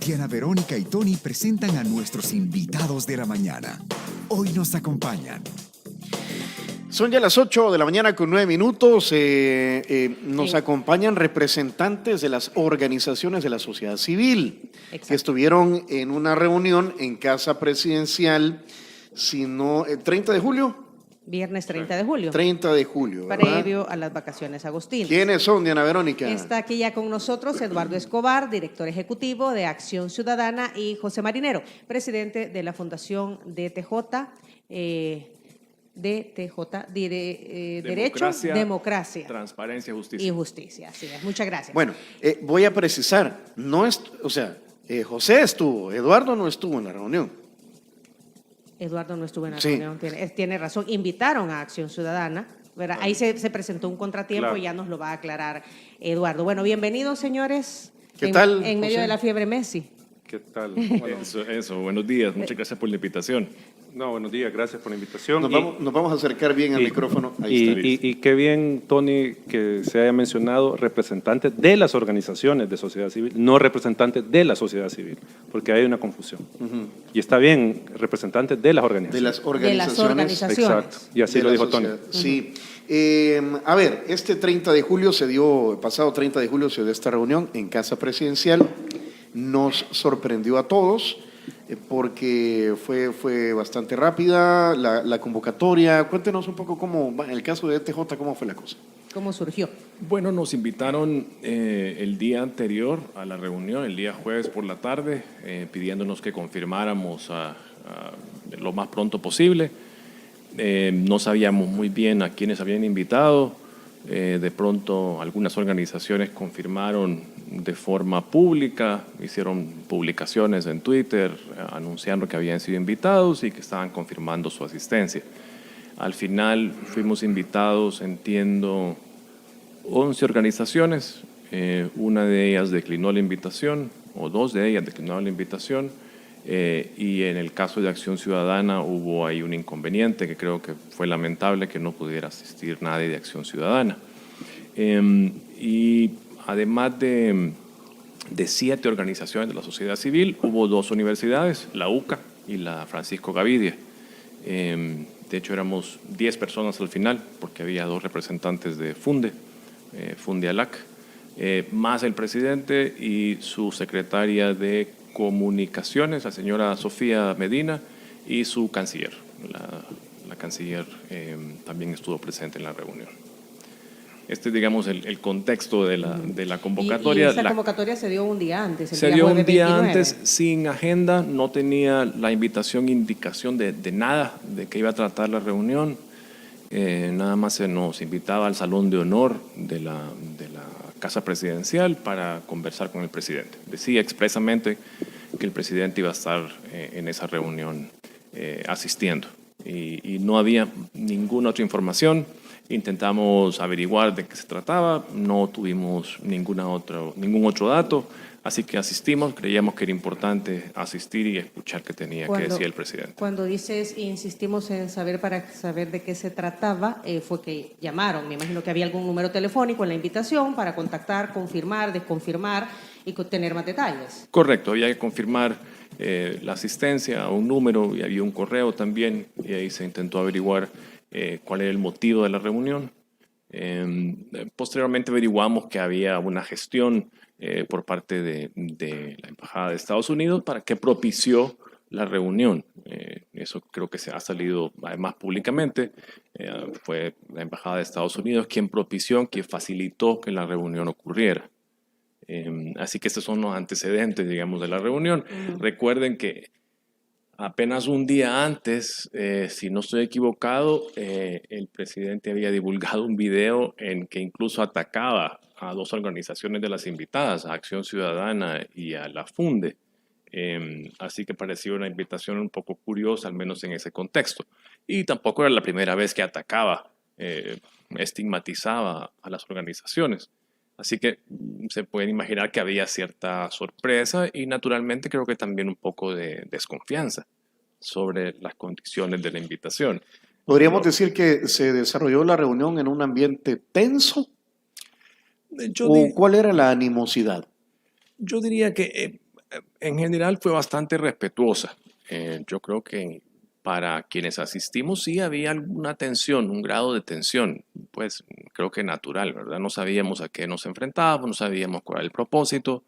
Diana Verónica y Tony presentan a nuestros invitados de la mañana. Hoy nos acompañan. Son ya las 8 de la mañana con 9 minutos. Nos acompañan representantes de las organizaciones de la sociedad civil. Exacto. Que estuvieron en una reunión en Casa Presidencial, sino el 30 de julio. Viernes 30 de julio. 30 de julio, ¿verdad? Previo a las vacaciones agustinas. ¿Quiénes son, Diana Verónica? Está aquí ya con nosotros Eduardo Escobar, director ejecutivo de Acción Ciudadana, y José Marinero, presidente de la Fundación DTJ. Derecho, Democracia, Transparencia, Justicia. Y Justicia, así es. Muchas gracias. Bueno, voy a precisar, José estuvo, Eduardo no estuvo en la reunión. Eduardo no estuvo en la reunión, tiene razón. Invitaron a Acción Ciudadana, ¿verdad? Ahí se presentó un contratiempo, claro. Y ya nos lo va a aclarar Eduardo. Bueno, bienvenidos, señores. ¿Qué tal, En medio José? de la fiebre Messi. ¿Qué tal? Bueno, eso, buenos días, muchas gracias por la invitación. No, buenos días, gracias por la invitación. Nos vamos a acercar bien al micrófono. Ahí está. Y qué bien, Tony, que se haya mencionado representantes de las organizaciones de sociedad civil, no representantes de la sociedad civil, porque hay una confusión. Y está bien, representantes de las organizaciones. De las organizaciones. Exacto, y así lo dijo Tony. Sí. A ver, este 30 de julio pasado 30 de julio se dio esta reunión en Casa Presidencial. Nos sorprendió a todos porque fue bastante rápida la convocatoria. Cuéntenos un poco cómo, en el caso de ETJ, cómo fue la cosa. ¿Cómo surgió? Bueno, nos invitaron el día anterior a la reunión, el día jueves por la tarde, pidiéndonos que confirmáramos lo más pronto posible. No sabíamos muy bien a quiénes habían invitado. De pronto algunas organizaciones confirmaron de forma pública, hicieron publicaciones en Twitter anunciando que habían sido invitados y que estaban confirmando su asistencia. Al final fuimos invitados, entiendo, 11 organizaciones, una de ellas declinó la invitación, o dos de ellas declinaron la invitación, y en el caso de Acción Ciudadana hubo ahí un inconveniente que creo que fue lamentable que no pudiera asistir nadie de Acción Ciudadana. Y además de 7 organizaciones de la sociedad civil, hubo 2 universidades, la UCA y la Francisco Gavidia. De hecho, éramos 10 personas al final, porque había 2 representantes de Fundealac, más el presidente y su secretaria de Comunicaciones, la señora Sofía Medina, y su canciller. La canciller también estuvo presente en la reunión. Digamos, el contexto de la convocatoria. ¿Y esa convocatoria se dio un día antes? Se dio un día antes, sin agenda, no tenía la indicación de nada, de qué iba a tratar la reunión. Nada más se nos invitaba al Salón de Honor de la Casa Presidencial para conversar con el presidente. Decía expresamente que el presidente iba a estar en esa reunión asistiendo. Y no había ninguna otra información. Intentamos averiguar de qué se trataba, no tuvimos ningún otro dato, así que asistimos, creíamos que era importante asistir y escuchar qué tenía que decir el presidente. Cuando dices insistimos en para saber de qué se trataba, fue que llamaron, me imagino que había algún número telefónico en la invitación para contactar, confirmar, desconfirmar y tener más detalles. Correcto, había que confirmar la asistencia a un número y había un correo también y ahí se intentó averiguar cuál era el motivo de la reunión. Posteriormente averiguamos que había una gestión por parte de la Embajada de Estados Unidos para que propició la reunión. Eso creo que se ha salido además públicamente. Fue la Embajada de Estados Unidos quien propició, quien facilitó que la reunión ocurriera. Así que estos son los antecedentes, digamos, de la reunión. Recuerden que apenas un día antes, si no estoy equivocado, el presidente había divulgado un video en que incluso atacaba a 2 organizaciones de las invitadas, a Acción Ciudadana y a la Funde. Así que parecía una invitación un poco curiosa, al menos en ese contexto. Y tampoco era la primera vez que atacaba, estigmatizaba a las organizaciones. Así que se pueden imaginar que había cierta sorpresa y naturalmente creo que también un poco de desconfianza sobre las condiciones de la invitación. ¿Podríamos decir que se desarrolló la reunión en un ambiente tenso? ¿O cuál era la animosidad? Yo diría que En general fue bastante respetuosa. Yo creo que para quienes asistimos sí había alguna tensión, un grado de tensión, pues creo que natural, ¿verdad? No sabíamos a qué nos enfrentábamos, no sabíamos cuál era el propósito.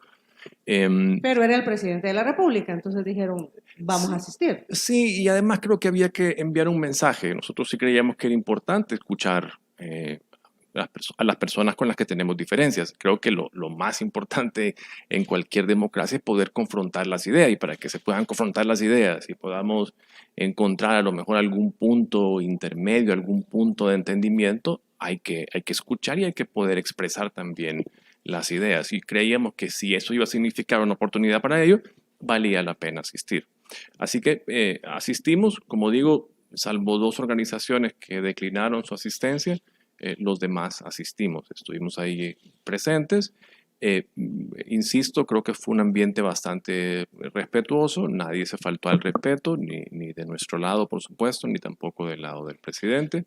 Pero era el presidente de la República, entonces dijeron, vamos a asistir. Sí, y además creo que había que enviar un mensaje. Nosotros sí creíamos que era importante escuchar a las personas con las que tenemos diferencias. Creo que lo más importante en cualquier democracia es poder confrontar las ideas, y para que se puedan confrontar las ideas y podamos encontrar a lo mejor algún punto intermedio, algún punto de entendimiento, hay que escuchar y hay que poder expresar también las ideas. Y creíamos que si eso iba a significar una oportunidad para ello, valía la pena asistir. Así que asistimos, como digo, salvo 2 organizaciones que declinaron su asistencia, los demás asistimos, estuvimos ahí presentes. Insisto, creo que fue un ambiente bastante respetuoso, nadie se faltó al respeto, ni de nuestro lado, por supuesto, ni tampoco del lado del presidente.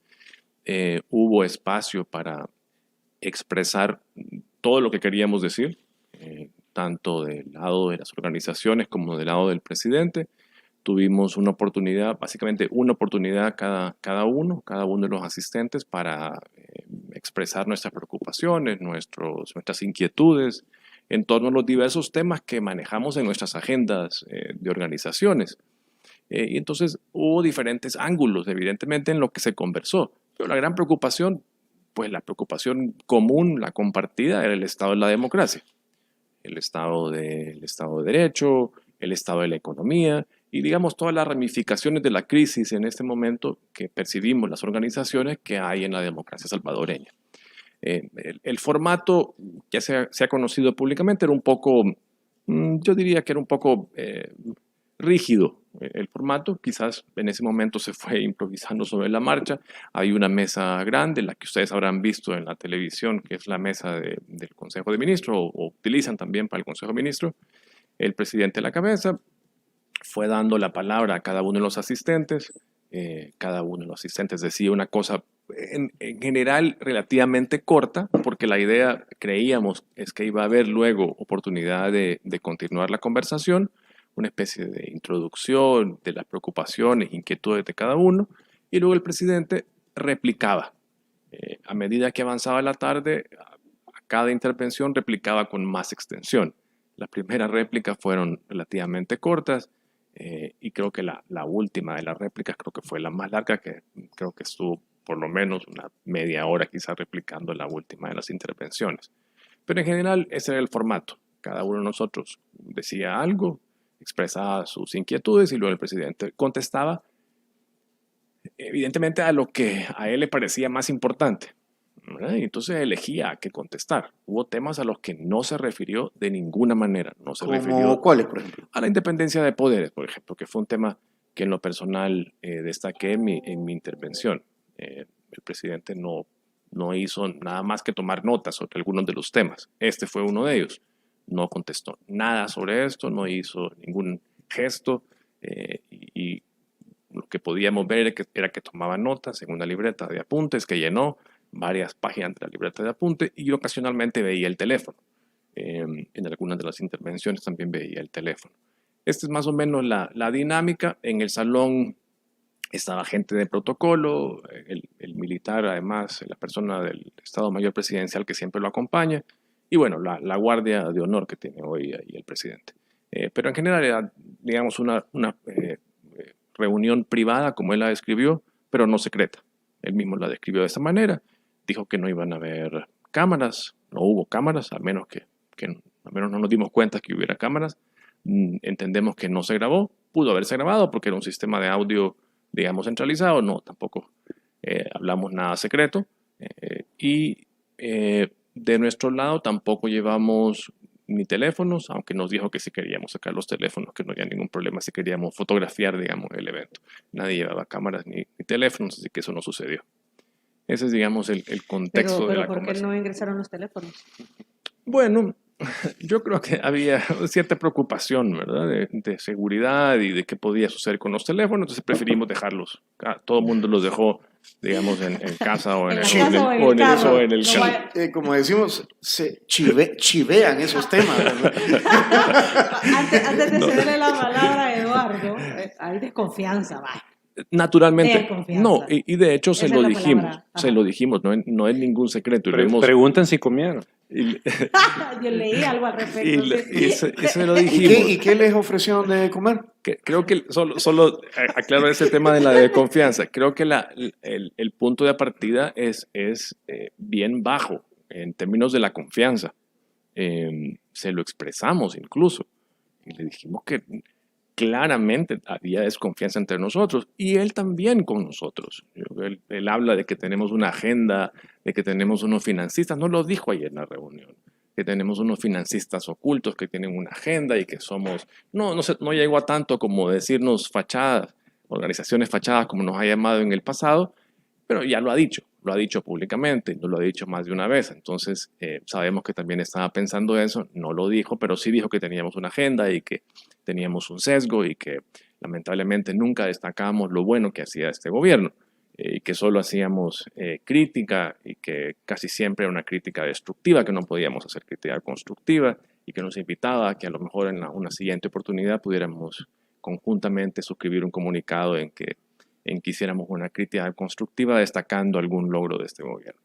Hubo espacio para expresar todo lo que queríamos decir, tanto del lado de las organizaciones como del lado del presidente. Tuvimos una oportunidad, básicamente una oportunidad cada uno de los asistentes para expresar nuestras preocupaciones, nuestras inquietudes en torno a los diversos temas que manejamos en nuestras agendas de organizaciones. Y entonces hubo diferentes ángulos, evidentemente, en lo que se conversó. Pero la gran preocupación, pues la preocupación común, la compartida, era el estado de la democracia, el estado de Derecho, el estado de la economía y, digamos, todas las ramificaciones de la crisis en este momento que percibimos las organizaciones que hay en la democracia salvadoreña. El formato ya se ha conocido públicamente, era un poco, yo diría que era un poco rígido el formato, quizás en ese momento se fue improvisando sobre la marcha. Hay una mesa grande, la que ustedes habrán visto en la televisión, que es la mesa del Consejo de Ministros, o utilizan también para el Consejo de Ministros. El presidente a la cabeza fue dando la palabra a cada uno de los asistentes. Cada uno de los asistentes decía una cosa en general relativamente corta, porque la idea, creíamos, es que iba a haber luego oportunidad de continuar la conversación, una especie de introducción de las preocupaciones, inquietudes de cada uno, y luego el presidente replicaba. A medida que avanzaba la tarde, a cada intervención replicaba con más extensión. Las primeras réplicas fueron relativamente cortas, y creo que la última de las réplicas creo que fue la más larga, que creo que estuvo por lo menos una media hora quizás replicando la última de las intervenciones. Pero en general ese era el formato. Cada uno de nosotros decía algo, expresaba sus inquietudes y luego el presidente contestaba evidentemente a lo que a él le parecía más importante, ¿verdad? Y entonces elegía a qué contestar. Hubo temas a los que no se refirió de ninguna manera. No se refirió ¿Cuáles, por ejemplo? a la independencia de poderes, por ejemplo, que fue un tema que en lo personal destaqué en mi intervención. El presidente no hizo nada más que tomar notas sobre algunos de los temas. Este fue uno de ellos. No contestó nada sobre esto, no hizo ningún gesto, y lo que podíamos ver era que tomaba notas en una libreta de apuntes que llenó varias páginas de la libreta de apuntes, y ocasionalmente veía el teléfono. En algunas de las intervenciones también veía el teléfono. Esta es más o menos la dinámica. En el salón estaba gente de protocolo, el militar, además, la persona del Estado Mayor Presidencial que siempre lo acompaña, y bueno, la guardia de honor que tiene hoy ahí el presidente. Pero en general era, digamos, una reunión privada, como él la describió, pero no secreta. Él mismo la describió de esa manera. Dijo que no iban a haber cámaras, no hubo cámaras, al menos al menos no nos dimos cuenta que hubiera cámaras. Entendemos que no se grabó, pudo haberse grabado porque era un sistema de audio, digamos, centralizado. No, tampoco hablamos nada secreto. De nuestro lado tampoco llevamos ni teléfonos, aunque nos dijo que si queríamos sacar los teléfonos, que no había ningún problema si queríamos fotografiar, digamos, el evento. Nadie llevaba cámaras ni teléfonos, así que eso no sucedió. Ese es, digamos, el contexto de la conversación. ¿Pero por qué no ingresaron los teléfonos? Bueno, yo creo que había cierta preocupación, ¿verdad? De seguridad y de qué podía suceder con los teléfonos, entonces preferimos dejarlos. Todo el mundo los dejó digamos, en casa o en En el, la casa o en el o en carro. o en el No carro. vaya- Como decimos, se chivean esos temas, ¿verdad? Antes de cederle la palabra a Eduardo, hay desconfianza, va. Naturalmente, Desconfianza. no, y de hecho se Esa lo es la dijimos, palabra. se Ajá. lo dijimos, no es ningún secreto. Y lo hemos, Pregunten si comieron. y, Yo leí algo al respecto. y sí. se lo ¿Y dijimos. qué les ofrecieron de comer? Creo que solo aclaro ese tema de la desconfianza. Creo que el punto de partida es bien bajo en términos de la confianza. Se lo expresamos incluso. Y le dijimos que claramente había desconfianza entre nosotros y él también con nosotros. Él habla de que tenemos una agenda, de que tenemos unos financistas, no lo dijo ayer en la reunión, que tenemos unos financistas ocultos que tienen una agenda y que somos, no llegó a tanto como decirnos fachadas, organizaciones fachadas como nos ha llamado en el pasado, pero ya lo ha dicho públicamente, lo ha dicho más de una vez. Entonces, sabemos que también estaba pensando eso, no lo dijo, pero sí dijo que teníamos una agenda y que teníamos un sesgo y que lamentablemente nunca destacábamos lo bueno que hacía este gobierno y que solo hacíamos crítica y que casi siempre era una crítica destructiva, que no podíamos hacer crítica constructiva y que nos invitaba a que a lo mejor en una siguiente oportunidad pudiéramos conjuntamente suscribir un comunicado en que hiciéramos una crítica constructiva destacando algún logro de este gobierno.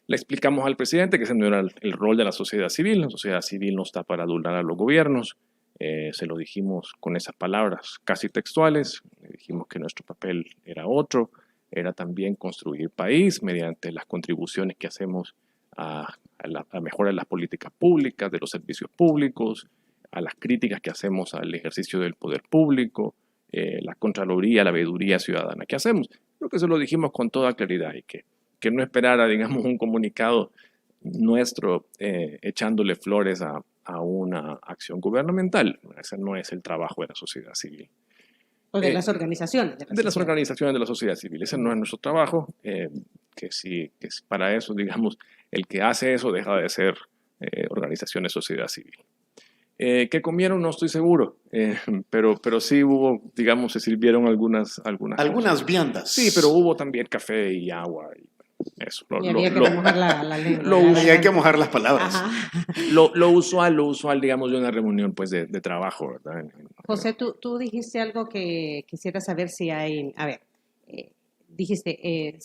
Le explicamos al presidente que ese no era el rol de la sociedad civil. La sociedad civil no está para adular a los gobiernos. Se lo dijimos con esas palabras casi textuales. Le dijimos que nuestro papel era otro, era también construir país mediante las contribuciones que hacemos a la mejora de las políticas públicas, de los servicios públicos, a las críticas que hacemos al ejercicio del poder público, la Contraloría, la veeduría ciudadana que hacemos. Creo que se lo dijimos con toda claridad y que no esperara, digamos, un comunicado nuestro echándole flores a una acción gubernamental. Ese no es el trabajo de la sociedad civil. O de las organizaciones. De las organizaciones de la sociedad civil. Ese no es nuestro trabajo, que es para eso, digamos, el que hace eso deja de ser organizaciones de sociedad civil. ¿Qué comieron? No estoy seguro, pero sí hubo, digamos, se sirvieron algunas cosas. Viandas. Sí, pero hubo también café y agua y eso. Y había que mojar la lengua. Y hay que mojar las palabras. Ajá. Lo usual, digamos, de una reunión pues, de trabajo, ¿verdad? José, tú dijiste algo que quisiera saber si hay, a ver, dijiste,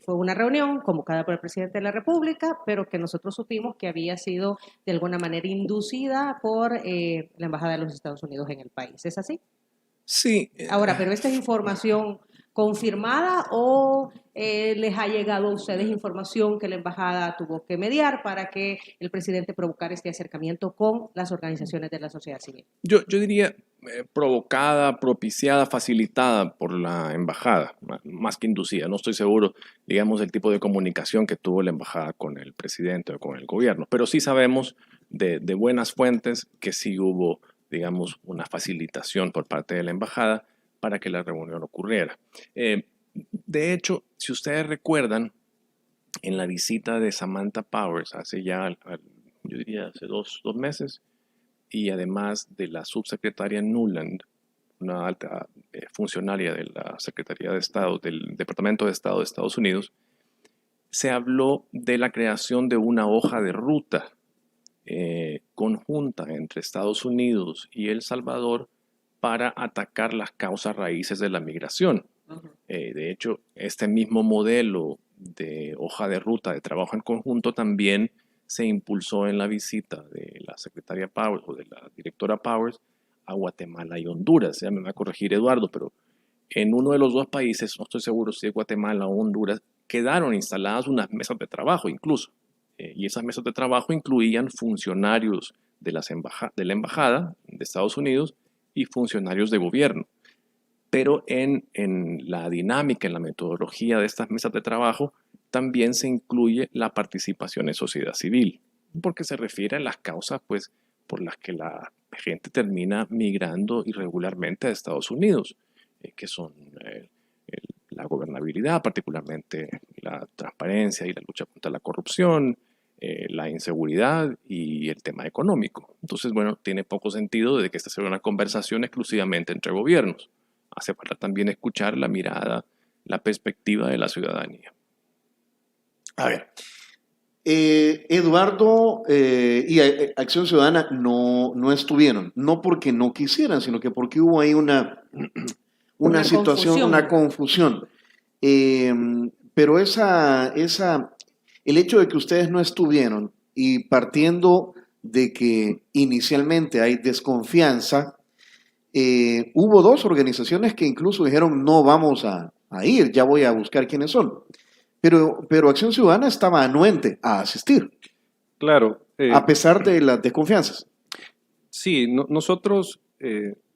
fue una reunión convocada por el presidente de la República, pero que nosotros supimos que había sido de alguna manera inducida por la Embajada de los Estados Unidos en el país. ¿Es así? Sí. Ahora, ¿pero esta es información confirmada o les ha llegado a ustedes información que la embajada tuvo que mediar para que el presidente provocara este acercamiento con las organizaciones de la sociedad civil? Yo diría provocada, propiciada, facilitada por la embajada, más que inducida. No estoy seguro, digamos, del tipo de comunicación que tuvo la embajada con el presidente o con el gobierno, pero sí sabemos de buenas fuentes que sí hubo, digamos, una facilitación por parte de la embajada para que la reunión ocurriera. De hecho, si ustedes recuerdan, en la visita de Samantha Powers hace ya, yo diría, hace dos meses, y además de la subsecretaria Nuland, una alta funcionaria de la Secretaría de Estado, del Departamento de Estado de Estados Unidos, se habló de la creación de una hoja de ruta conjunta entre Estados Unidos y El Salvador para atacar las causas raíces de la migración. De hecho, este mismo modelo de hoja de ruta de trabajo en conjunto también se impulsó en la visita de la secretaria Powers o de la directora Powers a Guatemala y Honduras. Ya me va a corregir Eduardo, pero en uno de los dos países, no estoy seguro si es Guatemala o Honduras, quedaron instaladas unas mesas de trabajo incluso. Y esas mesas de trabajo incluían funcionarios de la embajada de Estados Unidos y funcionarios de gobierno. Pero en la dinámica, en la metodología de estas mesas de trabajo, también se incluye la participación en sociedad civil, porque se refiere a las causas pues, por las que la gente termina migrando irregularmente a Estados Unidos, que son la gobernabilidad, particularmente la transparencia y la lucha contra la corrupción, la inseguridad y el tema económico. Entonces, bueno, tiene poco sentido de que esta sea una conversación exclusivamente entre gobiernos. Hace falta también escuchar la mirada la perspectiva de la ciudadanía. A ver, Eduardo y Acción Ciudadana no estuvieron, no porque no quisieran, sino que porque hubo ahí una situación, confusión. una confusión. Pero el hecho de que ustedes no estuvieron y partiendo de que inicialmente hay desconfianza, hubo dos organizaciones que incluso dijeron no vamos a ir, ya voy a buscar quiénes son. Pero Acción Ciudadana estaba anuente a asistir, Claro. a pesar de las desconfianzas. Sí, nosotros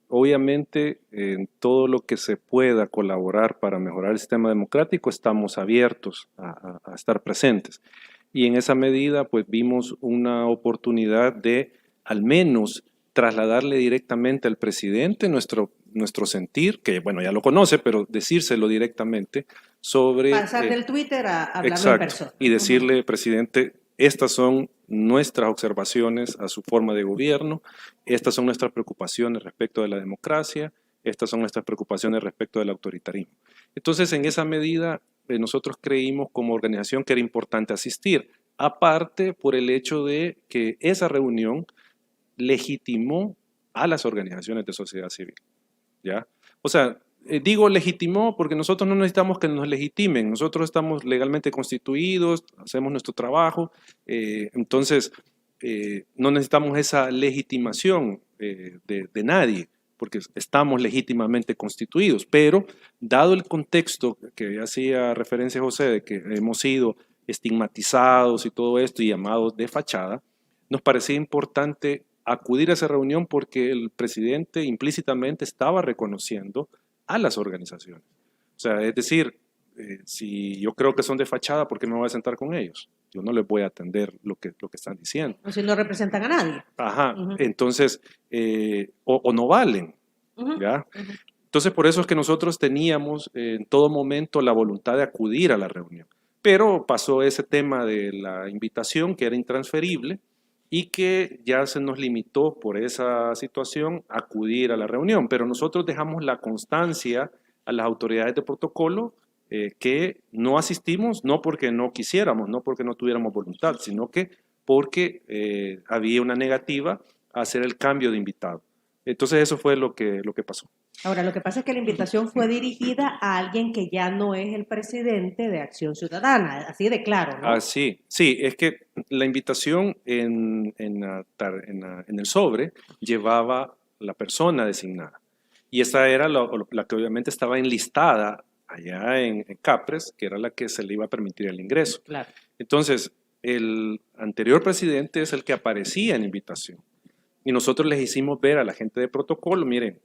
obviamente en todo lo que se pueda colaborar para mejorar el sistema democrático estamos abiertos a estar presentes. Y en esa medida pues vimos una oportunidad de al menos trasladarle directamente al presidente nuestro sentir, que bueno, ya lo conoce, pero decírselo directamente sobre... Pasar del Twitter a hablarlo exacto, en persona. y decirle, presidente, estas son nuestras observaciones a su forma de gobierno, estas son nuestras preocupaciones respecto de la democracia, estas son nuestras preocupaciones respecto del autoritarismo. Entonces, en esa medida, nosotros creímos como organización que era importante asistir, aparte por el hecho de que esa reunión legitimó a las organizaciones de sociedad civil, ¿ya? O sea, digo legitimó porque nosotros no necesitamos que nos legitimen, nosotros estamos legalmente constituidos, hacemos nuestro trabajo, entonces no necesitamos esa legitimación de nadie, porque estamos legítimamente constituidos, pero dado el contexto que hacía referencia José, de que hemos sido estigmatizados y todo esto y llamados de fachada, nos parecía importante acudir a esa reunión porque el presidente implícitamente estaba reconociendo a las organizaciones. O sea, es decir, si yo creo que son de fachada, ¿por qué me voy a sentar con ellos? Yo no les voy a atender lo que están diciendo. O si no representan a nadie. Ajá, entonces, o no valen, ¿ya? Entonces, por eso es que nosotros teníamos en todo momento la voluntad de acudir a la reunión. Pero pasó ese tema de la invitación, que era intransferible, y que ya se nos limitó por esa situación a acudir a la reunión. Pero nosotros dejamos la constancia a las autoridades de protocolo que no asistimos, no porque no quisiéramos, no porque no tuviéramos voluntad, sino que porque había una negativa a hacer el cambio de invitado. Entonces eso fue lo que pasó. Ahora, lo que pasa es que la invitación fue dirigida a alguien que ya no es el presidente de Acción Ciudadana, así de claro, ¿no? Ah, sí, es que la invitación en el sobre llevaba la persona designada. Y esa era la que obviamente estaba enlistada allá en Capres, que era la que se le iba a permitir el ingreso. Claro. Entonces, el anterior presidente es el que aparecía en invitación. Y nosotros les hicimos ver a la gente de protocolo, miren,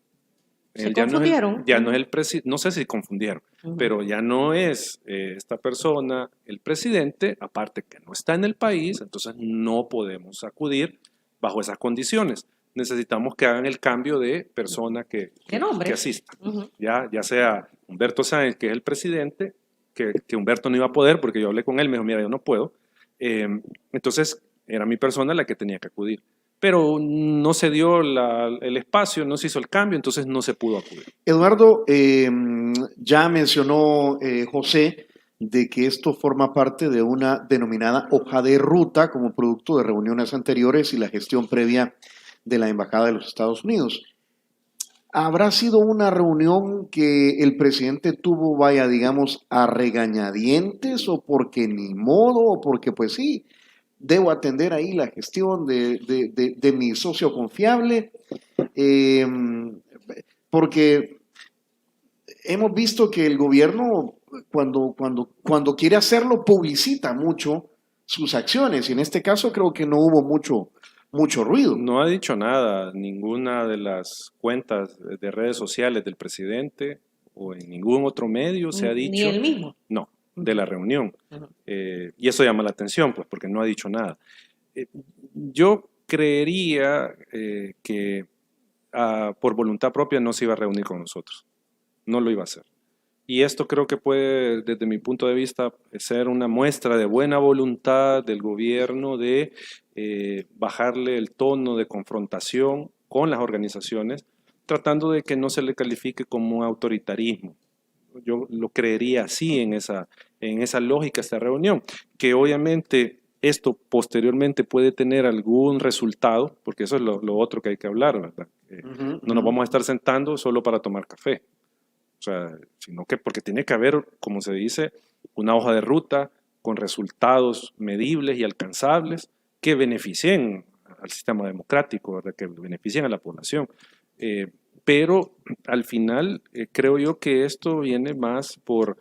Se ya confundieron. no es el presidente, no sé si confundieron, pero ya no es esta persona el presidente, aparte que no está en el país, entonces no podemos acudir bajo esas condiciones. Necesitamos que hagan el cambio de persona que asista. Ya sea Humberto Sáenz, que es el presidente, que Humberto no iba a poder porque yo hablé con él, me dijo, mira, yo no puedo. Entonces era mi persona la que tenía que acudir. Pero no se dio el espacio, no se hizo el cambio, entonces no se pudo acudir. Eduardo, ya mencionó José de que esto forma parte de una denominada hoja de ruta como producto de reuniones anteriores y la gestión previa de la Embajada de los Estados Unidos. ¿Habrá sido una reunión que el presidente tuvo, vaya, digamos, a regañadientes o porque ni modo o porque pues sí, debo atender ahí la gestión de mi socio confiable? Porque hemos visto que el gobierno cuando quiere hacerlo publicita mucho sus acciones y en este caso creo que no hubo mucho ruido. No ha dicho nada ninguna de las cuentas de redes sociales del presidente o en ningún otro medio se ha dicho. Ni él mismo. No, de la reunión. Y eso llama la atención, pues, porque no ha dicho nada. Yo creería que por voluntad propia no se iba a reunir con nosotros. No lo iba a hacer. Y esto creo que puede, desde mi punto de vista, ser una muestra de buena voluntad del gobierno de bajarle el tono de confrontación con las organizaciones, tratando de que no se le califique como autoritarismo. yo lo creería así en esa lógica, esta reunión, que obviamente esto posteriormente puede tener algún resultado, porque eso es lo otro que hay que hablar, ¿verdad? No nos vamos a estar sentando solo para tomar café, o sea, sino que porque tiene que haber, como se dice, una hoja de ruta con resultados medibles y alcanzables que beneficien al sistema democrático, ¿verdad? Que beneficien a la población. Pero al final creo yo que esto viene más por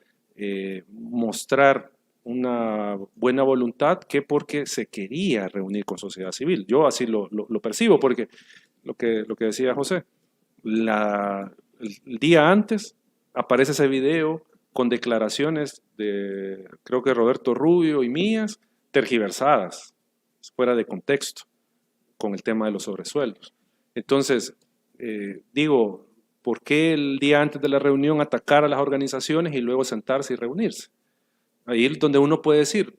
mostrar una buena voluntad que porque se quería reunir con sociedad civil. Yo así lo percibo, porque lo que decía José, el día antes aparece ese video con declaraciones de, creo que Roberto Rubio y mías, tergiversadas, fuera de contexto, con el tema de los sobresueldos. Entonces, digo, ¿por qué el día antes de la reunión atacar a las organizaciones y luego sentarse y reunirse? Ahí es donde uno puede decir,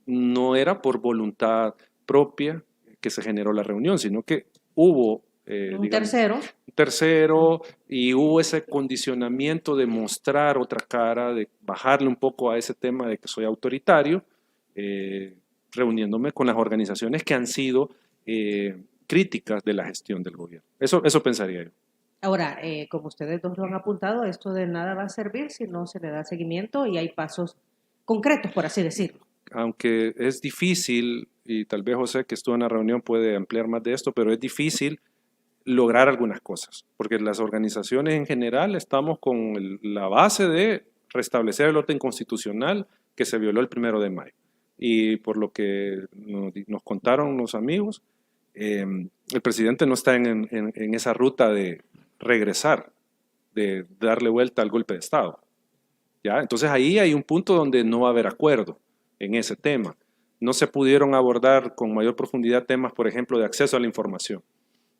no era por voluntad propia que se generó la reunión, sino que hubo Un tercero. un tercero y hubo ese condicionamiento de mostrar otra cara, de bajarle un poco a ese tema de que soy autoritario, reuniéndome con las organizaciones que han sido críticas de la gestión del gobierno. Eso pensaría yo. Ahora, como ustedes dos lo han apuntado, esto de nada va a servir si no se le da seguimiento y hay pasos concretos, por así decirlo. Aunque es difícil, y tal vez José, que estuvo en la reunión, puede ampliar más de esto, pero es difícil lograr algunas cosas, porque las organizaciones en general estamos con la base de restablecer el orden constitucional que se violó el 1 de mayo. Y por lo que nos contaron los amigos, el presidente no está en esa ruta de regresar, de darle vuelta al golpe de Estado. ¿Ya? Entonces ahí hay un punto donde no va a haber acuerdo en ese tema. No se pudieron abordar con mayor profundidad temas, por ejemplo, de acceso a la información,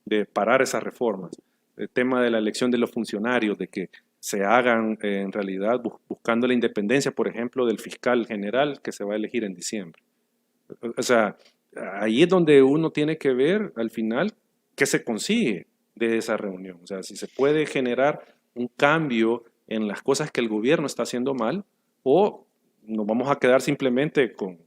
de parar esas reformas, el tema de la elección de los funcionarios, de que se hagan en realidad buscando la independencia, por ejemplo, del fiscal general que se va a elegir en diciembre. O sea, ahí es donde uno tiene que ver al final qué se consigue de esa reunión. O sea, si se puede generar un cambio en las cosas que el gobierno está haciendo mal, o nos vamos a quedar simplemente con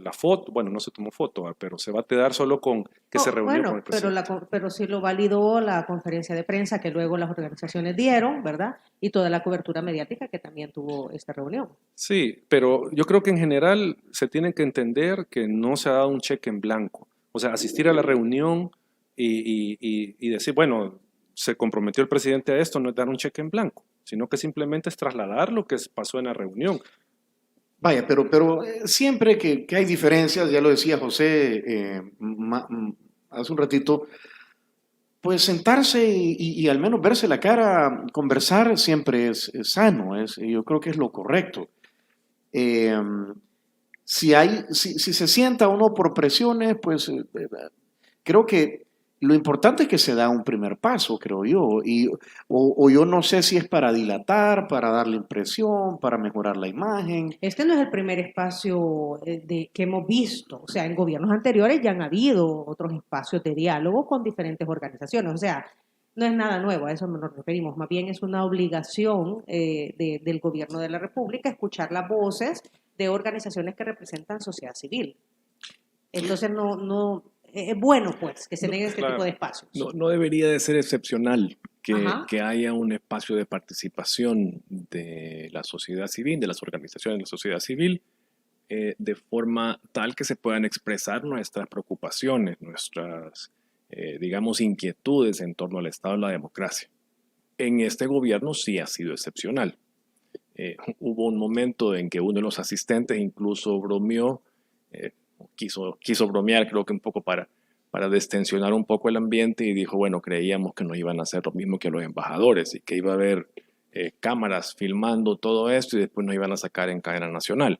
la foto. Bueno, no se tomó foto, pero se va a quedar solo con que se reunió con el presidente. Pero sí lo validó la conferencia de prensa que luego las organizaciones dieron, ¿verdad? Y toda la cobertura mediática que también tuvo esta reunión. Sí, pero yo creo que en general se tiene que entender que no se ha dado un cheque en blanco. O sea, asistir a la reunión y decir, bueno, se comprometió el presidente a esto, no es dar un cheque en blanco, sino que simplemente es trasladar lo que pasó en la reunión. Vaya, pero siempre que hay diferencias, ya lo decía José hace un ratito, pues sentarse y al menos verse la cara, conversar siempre es sano, yo creo que es lo correcto. Si se sienta uno por presiones, pues creo que lo importante es que se da un primer paso, creo yo, o yo no sé si es para dilatar, para darle impresión, para mejorar la imagen. Este no es el primer espacio que hemos visto, o sea, en gobiernos anteriores ya han habido otros espacios de diálogo con diferentes organizaciones, o sea, no es nada nuevo, a eso nos referimos, más bien es una obligación del gobierno de la República escuchar las voces de organizaciones que representan sociedad civil. Entonces es bueno, pues, que se den este tipo de espacios. No debería de ser excepcional Ajá. que haya un espacio de participación de la sociedad civil, de las organizaciones de la sociedad civil, de forma tal que se puedan expresar nuestras preocupaciones, nuestras, digamos, inquietudes en torno al Estado de la democracia. En este gobierno sí ha sido excepcional. Hubo un momento en que uno de los asistentes incluso bromeó, quiso bromear, creo que un poco para destensionar un poco el ambiente, y dijo, bueno, creíamos que no iban a hacer lo mismo que los embajadores y que iba a haber cámaras filmando todo esto y después nos iban a sacar en cadena nacional.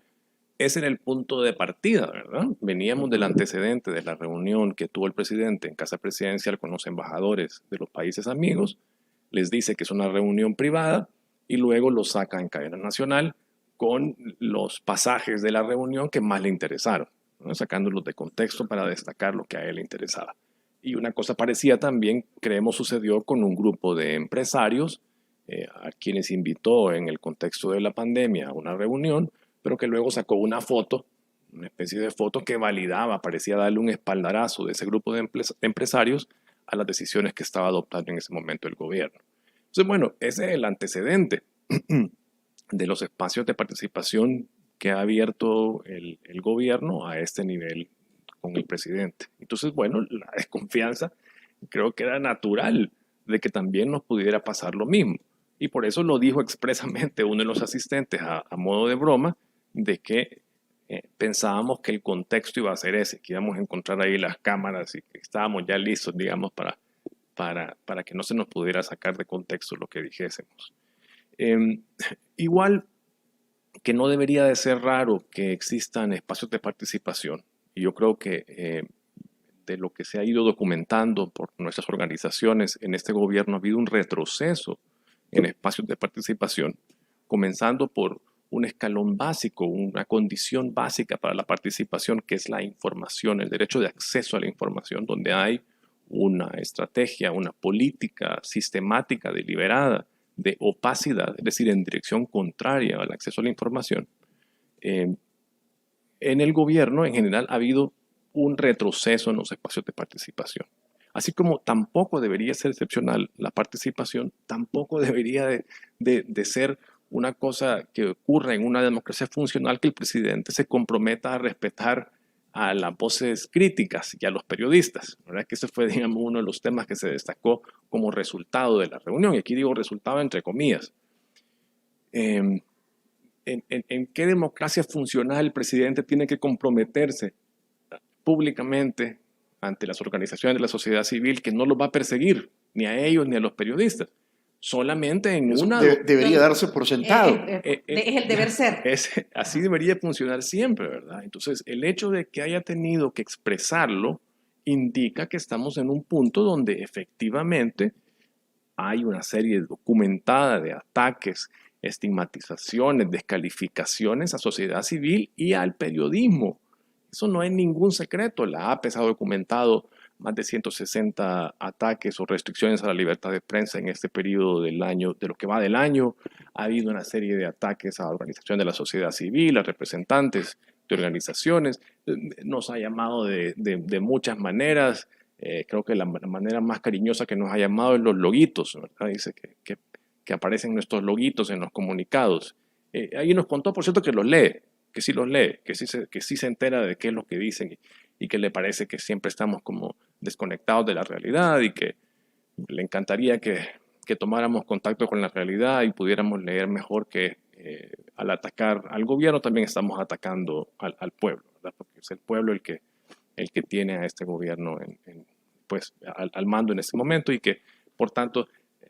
Ese era el punto de partida, ¿verdad? Veníamos del antecedente de la reunión que tuvo el presidente en Casa Presidencial con los embajadores de los países amigos, les dice que es una reunión privada y luego lo saca en cadena nacional con los pasajes de la reunión que más le interesaron, ¿no? Sacándolos de contexto para destacar lo que a él le interesaba. Y una cosa parecida también, creemos, sucedió con un grupo de empresarios a quienes invitó en el contexto de la pandemia a una reunión, pero que luego sacó una foto, una especie de foto que validaba, parecía darle un espaldarazo de ese grupo de empresarios a las decisiones que estaba adoptando en ese momento el gobierno. Entonces, bueno, ese es el antecedente de los espacios de participación que ha abierto el gobierno a este nivel con el presidente. Entonces, bueno, la desconfianza creo que era natural de que también nos pudiera pasar lo mismo. Y por eso lo dijo expresamente uno de los asistentes a modo de broma, de que pensábamos que el contexto iba a ser ese, que íbamos a encontrar ahí las cámaras y que estábamos ya listos, digamos, para que no se nos pudiera sacar de contexto lo que dijésemos. Igual que no debería de ser raro que existan espacios de participación. Y yo creo que de lo que se ha ido documentando por nuestras organizaciones en este gobierno ha habido un retroceso en espacios de participación, comenzando por un escalón básico, una condición básica para la participación, que es la información, el derecho de acceso a la información, donde hay una estrategia, una política sistemática, deliberada, de opacidad, es decir, en dirección contraria al acceso a la información. En el gobierno, en general, ha habido un retroceso en los espacios de participación. Así como tampoco debería ser excepcional la participación, tampoco debería de ser una cosa que ocurra en una democracia funcional que el presidente se comprometa a respetar a las voces críticas y a los periodistas. La verdad que ese fue, digamos, uno de los temas que se destacó como resultado de la reunión. Y aquí digo resultado entre comillas. ¿En qué democracia funcional el presidente tiene que comprometerse públicamente ante las organizaciones de la sociedad civil que no los va a perseguir, ni a ellos ni a los periodistas? Solamente en Eso una... debería darse por sentado. Es el deber ser. Así debería funcionar siempre, ¿verdad? Entonces, el hecho de que haya tenido que expresarlo indica que estamos en un punto donde efectivamente hay una serie documentada de ataques, estigmatizaciones, descalificaciones a sociedad civil y al periodismo. Eso no es ningún secreto. La APES ha documentado más de 160 ataques o restricciones a la libertad de prensa en este periodo del año, de lo que va del año. Ha habido una serie de ataques a organizaciones de la sociedad civil, a representantes de organizaciones. Nos ha llamado de muchas maneras. Creo que la manera más cariñosa que nos ha llamado es los loguitos, ¿verdad? Dice que aparecen nuestros loguitos en los comunicados. Ahí nos contó, por cierto, que los lee, que sí los lee, que sí se entera de qué es lo que dicen y que le parece que siempre estamos como desconectados de la realidad y que le encantaría que tomáramos contacto con la realidad y pudiéramos leer mejor que al atacar al gobierno también estamos atacando al pueblo, ¿verdad? Porque es el pueblo el que tiene a este gobierno pues, al mando en este momento y que, por tanto,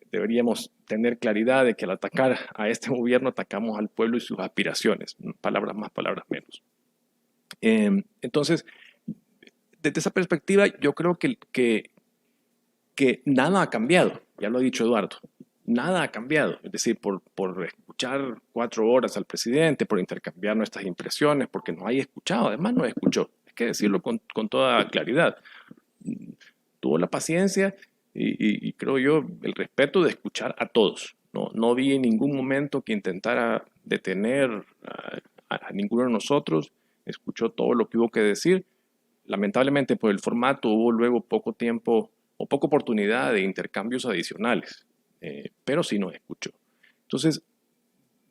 deberíamos tener claridad de que al atacar a este gobierno atacamos al pueblo y sus aspiraciones, palabras más, palabras menos. Entonces, desde esa perspectiva, yo creo que nada ha cambiado, ya lo ha dicho Eduardo, nada ha cambiado, es decir, por escuchar 4 horas al presidente, por intercambiar nuestras impresiones, porque no haya escuchado, además no escuchó, hay que decirlo con toda claridad. Tuvo la paciencia y creo yo el respeto de escuchar a todos. No vi en ningún momento que intentara detener a ninguno de nosotros, escuchó todo lo que hubo que decir. Lamentablemente por el formato hubo luego poco tiempo o poca oportunidad de intercambios adicionales, pero sí nos escuchó. Entonces,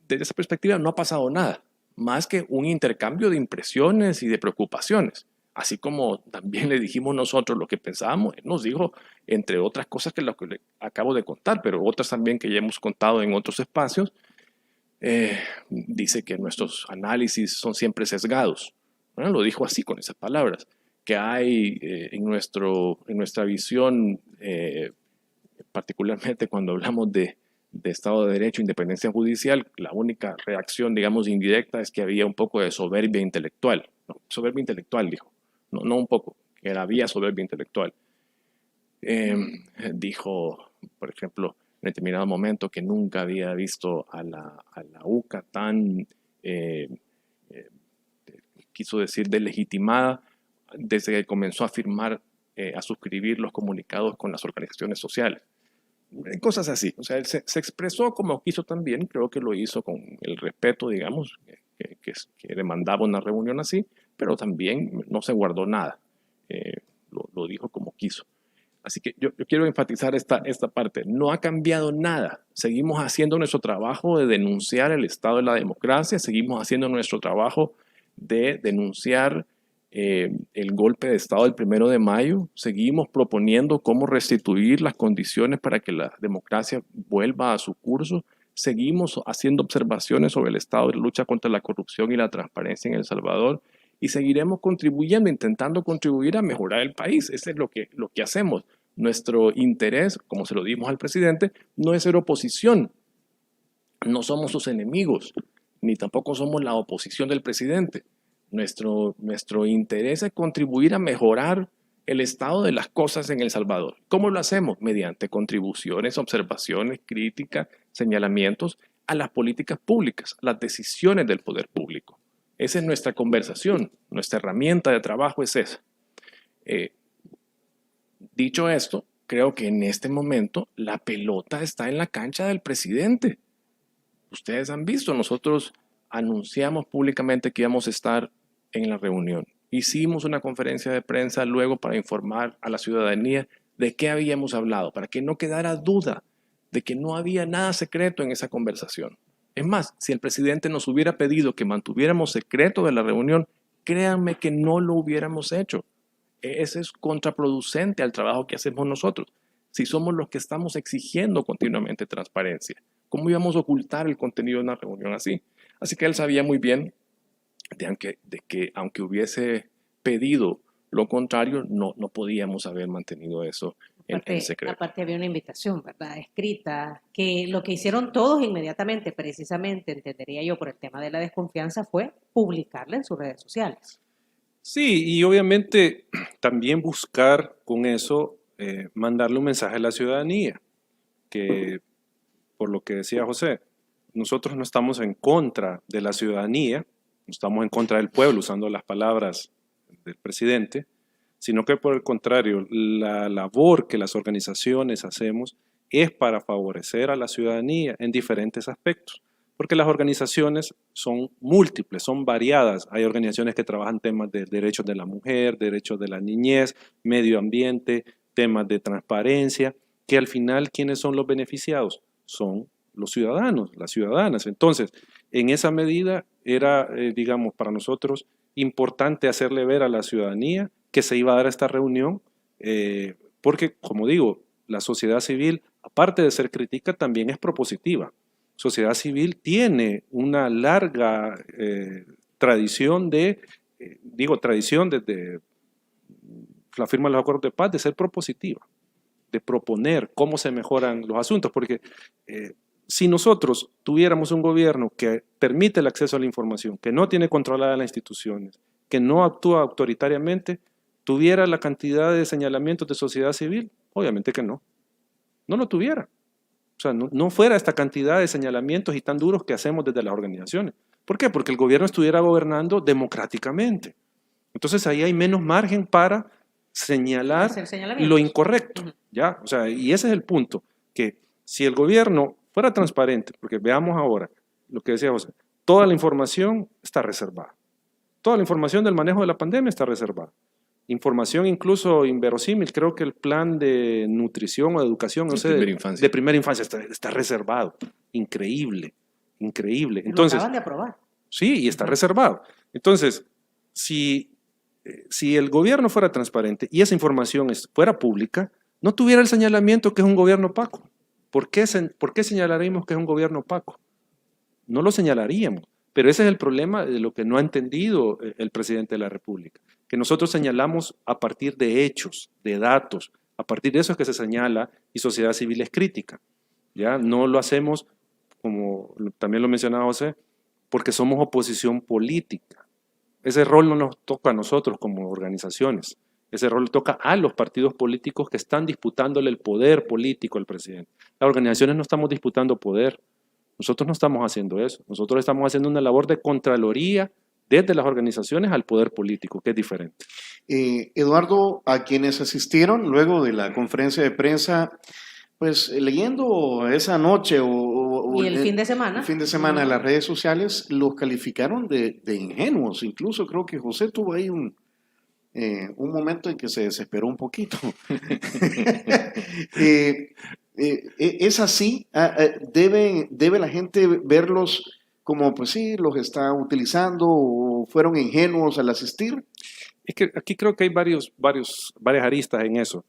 desde esa perspectiva no ha pasado nada, más que un intercambio de impresiones y de preocupaciones. Así como también le dijimos nosotros lo que pensábamos, él nos dijo, entre otras cosas que lo que le acabo de contar, pero otras también que ya hemos contado en otros espacios, dice que nuestros análisis son siempre sesgados. Bueno, lo dijo así, con esas palabras, que hay en nuestra visión, particularmente cuando hablamos de Estado de Derecho, independencia judicial, la única reacción, digamos, indirecta es que había un poco de soberbia intelectual. No, soberbia intelectual, dijo. No un poco, que había soberbia intelectual. Dijo, por ejemplo, en determinado momento que nunca había visto a la UCA tan, quiso decir, deslegitimada desde que comenzó a firmar, a suscribir los comunicados con las organizaciones sociales. cosas así. O sea, él se expresó como quiso también, creo que lo hizo con el respeto, digamos, que demandaba una reunión así, pero también no se guardó nada. Lo dijo como quiso. Así que yo quiero enfatizar esta parte. No ha cambiado nada. Seguimos haciendo nuestro trabajo de denunciar el estado de la democracia, seguimos haciendo nuestro trabajo de denunciar el golpe de Estado del 1 de mayo, seguimos proponiendo cómo restituir las condiciones para que la democracia vuelva a su curso, seguimos haciendo observaciones sobre el estado de lucha contra la corrupción y la transparencia en El Salvador y seguiremos contribuyendo, intentando contribuir a mejorar el país. Eso es lo que hacemos. Nuestro interés, como se lo dimos al presidente, no es ser oposición. No somos sus enemigos, ni tampoco somos la oposición del presidente. Nuestro interés es contribuir a mejorar el estado de las cosas en El Salvador. ¿Cómo lo hacemos? Mediante contribuciones, observaciones, críticas, señalamientos a las políticas públicas, las decisiones del poder público. Esa es nuestra conversación, nuestra herramienta de trabajo es esa. Dicho esto, creo que en este momento la pelota está en la cancha del presidente. Ustedes han visto, nosotros anunciamos públicamente que íbamos a estar en la reunión. Hicimos una conferencia de prensa luego para informar a la ciudadanía de qué habíamos hablado, para que no quedara duda de que no había nada secreto en esa conversación. Es más, si el presidente nos hubiera pedido que mantuviéramos secreto de la reunión, créanme que no lo hubiéramos hecho. Ese es contraproducente al trabajo que hacemos nosotros. Si somos los que estamos exigiendo continuamente transparencia, ¿cómo íbamos a ocultar el contenido de una reunión así? Así que él sabía muy bien de que aunque hubiese pedido lo contrario, no podíamos haber mantenido eso en secreto. Aparte había una invitación, ¿verdad? Escrita, que lo que hicieron todos inmediatamente, precisamente, entendería yo, por el tema de la desconfianza, fue publicarla en sus redes sociales. Sí, y obviamente también buscar con eso mandarle un mensaje a la ciudadanía, que por lo que decía José, nosotros no estamos en contra de la ciudadanía, no estamos en contra del pueblo, usando las palabras del presidente, sino que por el contrario, la labor que las organizaciones hacemos es para favorecer a la ciudadanía en diferentes aspectos, porque las organizaciones son múltiples, son variadas. Hay organizaciones que trabajan temas de derechos de la mujer, derechos de la niñez, medio ambiente, temas de transparencia, que al final, ¿quiénes son los beneficiados? Son los ciudadanos, las ciudadanas. Entonces, en esa medida era, digamos, para nosotros importante hacerle ver a la ciudadanía que se iba a dar esta reunión, porque, como digo, la sociedad civil, aparte de ser crítica, también es propositiva. Sociedad civil tiene una larga tradición tradición desde la firma de los acuerdos de paz, de ser propositiva, de proponer cómo se mejoran los asuntos, porque si nosotros tuviéramos un gobierno que permite el acceso a la información, que no tiene controladas las instituciones, que no actúa autoritariamente, tuviera la cantidad de señalamientos de sociedad civil, obviamente que no lo tuviera. O sea, no fuera esta cantidad de señalamientos y tan duros que hacemos desde las organizaciones. ¿Por qué? Porque el gobierno estuviera gobernando democráticamente. Entonces ahí hay menos margen para señalar lo incorrecto. ¿Ya? O sea, y ese es el punto, que si el gobierno fuera transparente, porque veamos ahora lo que decía José, toda la información está reservada. Toda la información del manejo de la pandemia está reservada. Información incluso inverosímil, creo que el plan de nutrición o de educación, no sé, de primera infancia está reservado. Increíble, increíble. Entonces, lo acaban de aprobar. Sí, y está reservado. Entonces, si el gobierno fuera transparente y esa información fuera pública, no tuviera el señalamiento que es un gobierno opaco. ¿Por qué señalaríamos que es un gobierno opaco? No lo señalaríamos. Pero ese es el problema de lo que no ha entendido el presidente de la República, que nosotros señalamos a partir de hechos, de datos, a partir de eso es que se señala y sociedad civil es crítica. ¿Ya? No lo hacemos, como también lo mencionaba José, porque somos oposición política. Ese rol no nos toca a nosotros como organizaciones, ese rol toca a los partidos políticos que están disputándole el poder político al presidente. Las organizaciones no estamos disputando poder. Nosotros no estamos haciendo eso. Nosotros estamos haciendo una labor de contraloría desde las organizaciones al poder político, que es diferente. Eduardo, a quienes asistieron luego de la conferencia de prensa, Pues leyendo esa noche Y el fin de semana. el fin de semana en las redes sociales, los calificaron de ingenuos. Incluso creo que José tuvo ahí un momento en que se desesperó un poquito. Es así, debe la gente verlos como, pues sí, los está utilizando o fueron ingenuos al asistir. Es que aquí creo que hay varias aristas en eso.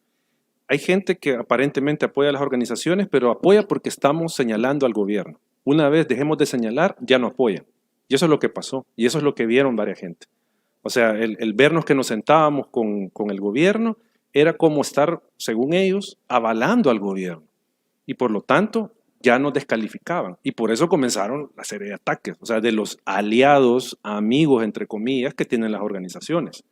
Hay gente que aparentemente apoya a las organizaciones, pero apoya porque estamos señalando al gobierno. Una vez dejemos de señalar, ya no apoyan. Y eso es lo que pasó. Y eso es lo que vieron varias gente. O sea, el vernos que nos sentábamos con el gobierno era como estar, según ellos, avalando al gobierno. Y por lo tanto, ya nos descalificaban. Y por eso comenzaron la serie de ataques. O sea, de los aliados, amigos, entre comillas, que tienen las organizaciones.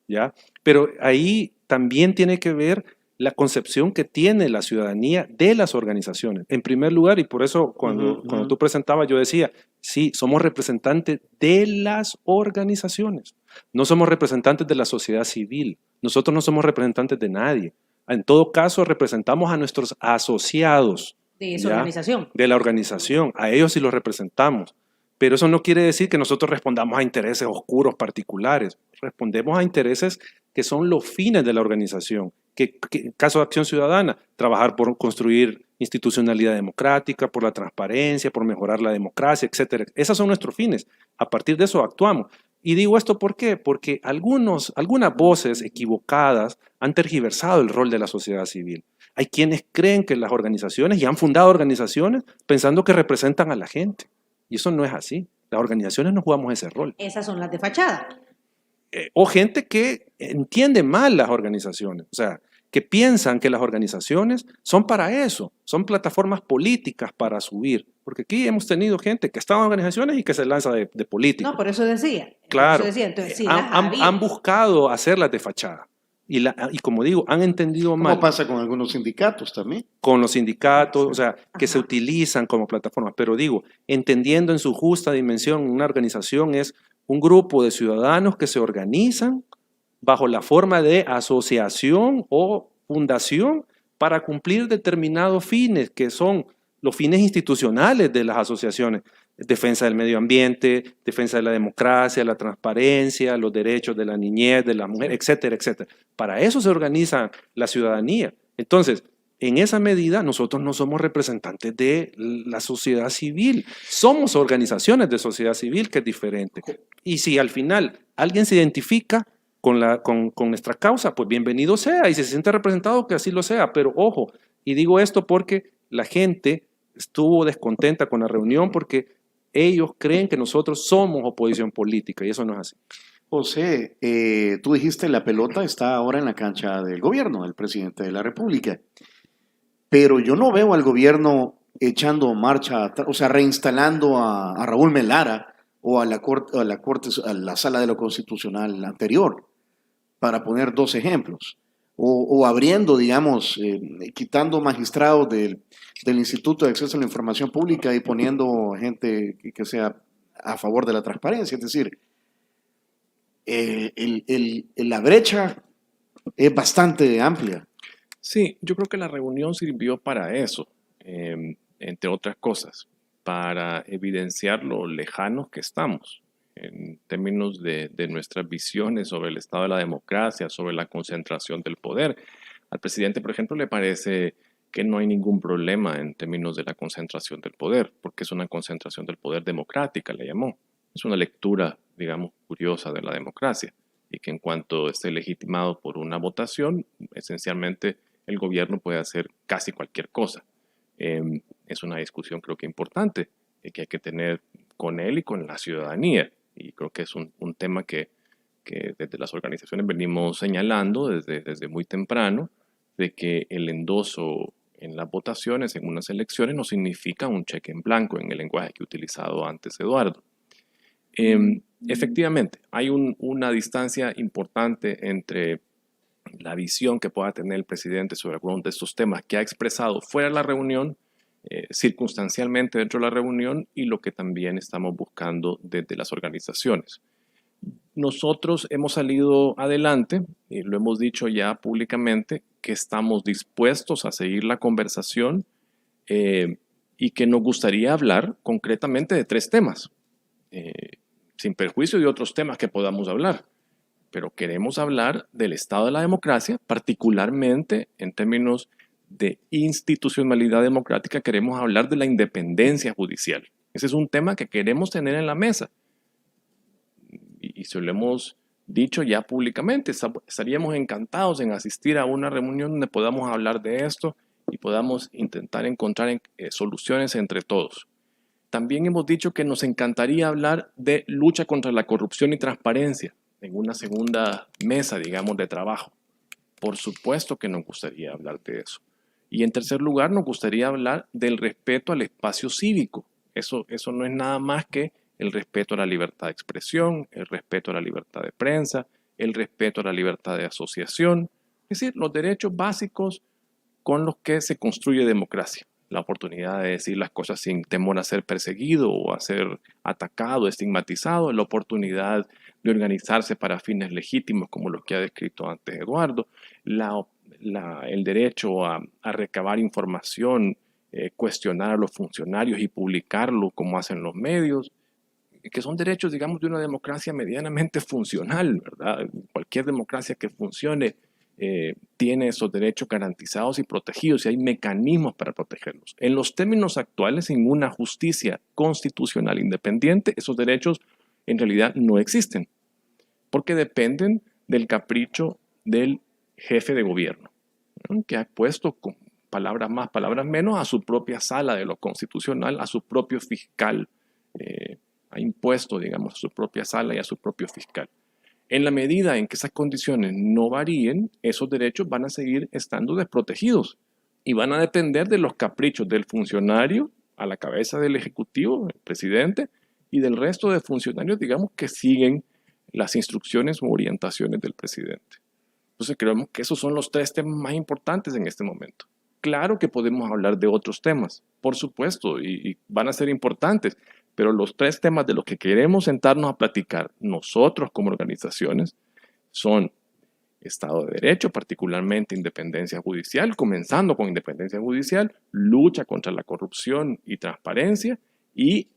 ¿Ya? Pero ahí también tiene que ver la concepción que tiene la ciudadanía de las organizaciones. En primer lugar, y por eso cuando tú presentabas yo decía, sí, somos representantes de las organizaciones, no somos representantes de la sociedad civil, nosotros no somos representantes de nadie. En todo caso, representamos a nuestros asociados. De esa ¿ya? organización. De la organización, a ellos sí los representamos. Pero eso no quiere decir que nosotros respondamos a intereses oscuros particulares. Respondemos a intereses que son los fines de la organización. Que en caso de Acción Ciudadana, trabajar por construir institucionalidad democrática, por la transparencia, por mejorar la democracia, etcétera. Esos son nuestros fines. A partir de eso actuamos. Y digo esto ¿por qué? Porque algunas voces equivocadas han tergiversado el rol de la sociedad civil. Hay quienes creen que las organizaciones, y han fundado organizaciones pensando que representan a la gente. Y eso no es así. Las organizaciones no jugamos ese rol. Esas son las de fachada. O gente que entiende mal las organizaciones, o sea, que piensan que las organizaciones son para eso, son plataformas políticas para subir. Porque aquí hemos tenido gente que está en organizaciones y que se lanza de política. No, por eso decía. Claro, Por eso decía. Entonces, sí, las había. han buscado hacerlas de fachada. Y como digo, han entendido mal. ¿Cómo pasa con algunos sindicatos también? Con los sindicatos, o sea, que se utilizan como plataformas. Pero digo, entendiendo en su justa dimensión, una organización es un grupo de ciudadanos que se organizan bajo la forma de asociación o fundación para cumplir determinados fines, que son los fines institucionales de las asociaciones. Defensa del medio ambiente, defensa de la democracia, la transparencia, los derechos de la niñez, de la mujer, etcétera, etcétera. Para eso se organiza la ciudadanía. Entonces, en esa medida, nosotros no somos representantes de la sociedad civil, somos organizaciones de sociedad civil, que es diferente. Y si al final alguien se identifica con nuestra causa, pues bienvenido sea, y si se siente representado, que así lo sea. Pero ojo, y digo esto porque la gente estuvo descontenta con la reunión porque ellos creen que nosotros somos oposición política, y eso no es así. José, tú dijiste la pelota está ahora en la cancha del gobierno, del presidente de la República. Pero yo no veo al gobierno echando marcha, o sea, reinstalando a Raúl Melara o a la Sala de lo Constitucional anterior, para poner dos ejemplos. O abriendo, digamos, quitando magistrados del Instituto de Acceso a la Información Pública y poniendo gente que sea a favor de la transparencia. Es decir, la brecha es bastante amplia. Sí, yo creo que la reunión sirvió para eso, entre otras cosas, para evidenciar lo lejanos que estamos en términos de nuestras visiones sobre el estado de la democracia, sobre la concentración del poder. Al presidente, por ejemplo, le parece que no hay ningún problema en términos de la concentración del poder, porque es una concentración del poder democrática, le llamó. Es una lectura, digamos, curiosa de la democracia, y que en cuanto esté legitimado por una votación, esencialmente el gobierno puede hacer casi cualquier cosa. Es una discusión creo que importante que hay que tener con él y con la ciudadanía. Y creo que es un tema que desde las organizaciones venimos señalando desde muy temprano, de que el endoso en las votaciones, en unas elecciones, no significa un cheque en blanco en el lenguaje que he utilizado antes Eduardo. Efectivamente, hay una distancia importante entre la visión que pueda tener el presidente sobre algunos de estos temas que ha expresado fuera de la reunión, circunstancialmente dentro de la reunión, y lo que también estamos buscando desde las organizaciones. Nosotros hemos salido adelante, y lo hemos dicho ya públicamente, que estamos dispuestos a seguir la conversación y que nos gustaría hablar concretamente de 3 temas, sin perjuicio de otros temas que podamos hablar. Pero queremos hablar del estado de la democracia, particularmente en términos de institucionalidad democrática, queremos hablar de la independencia judicial. Ese es un tema que queremos tener en la mesa. Y se lo hemos dicho ya públicamente, estaríamos encantados en asistir a una reunión donde podamos hablar de esto y podamos intentar encontrar soluciones entre todos. También hemos dicho que nos encantaría hablar de lucha contra la corrupción y transparencia en una segunda mesa, digamos, de trabajo. Por supuesto que nos gustaría hablar de eso. Y en tercer lugar, nos gustaría hablar del respeto al espacio cívico. Eso no es nada más que el respeto a la libertad de expresión, el respeto a la libertad de prensa, el respeto a la libertad de asociación, es decir, los derechos básicos con los que se construye democracia. La oportunidad de decir las cosas sin temor a ser perseguido o a ser atacado, estigmatizado, la oportunidad de organizarse para fines legítimos como los que ha descrito antes Eduardo, el derecho a recabar información, cuestionar a los funcionarios y publicarlo como hacen los medios, que son derechos, digamos, de una democracia medianamente funcional, ¿verdad? Cualquier democracia que funcione tiene esos derechos garantizados y protegidos y hay mecanismos para protegerlos. En los términos actuales, sin una justicia constitucional independiente, esos derechos en realidad no existen, porque dependen del capricho del jefe de gobierno, ¿no? Que ha puesto, con palabras más, palabras menos, a su propia sala de lo constitucional, a su propio fiscal, ha impuesto, digamos, a su propia sala y a su propio fiscal. En la medida en que esas condiciones no varíen, esos derechos van a seguir estando desprotegidos y van a depender de los caprichos del funcionario a la cabeza del Ejecutivo, el presidente, y del resto de funcionarios, digamos, que siguen las instrucciones u orientaciones del presidente. Entonces creemos que esos son los 3 temas más importantes en este momento. Claro que podemos hablar de otros temas, por supuesto, y van a ser importantes, pero los 3 temas de los que queremos sentarnos a platicar nosotros como organizaciones son Estado de Derecho, particularmente independencia judicial, comenzando con independencia judicial, lucha contra la corrupción y transparencia y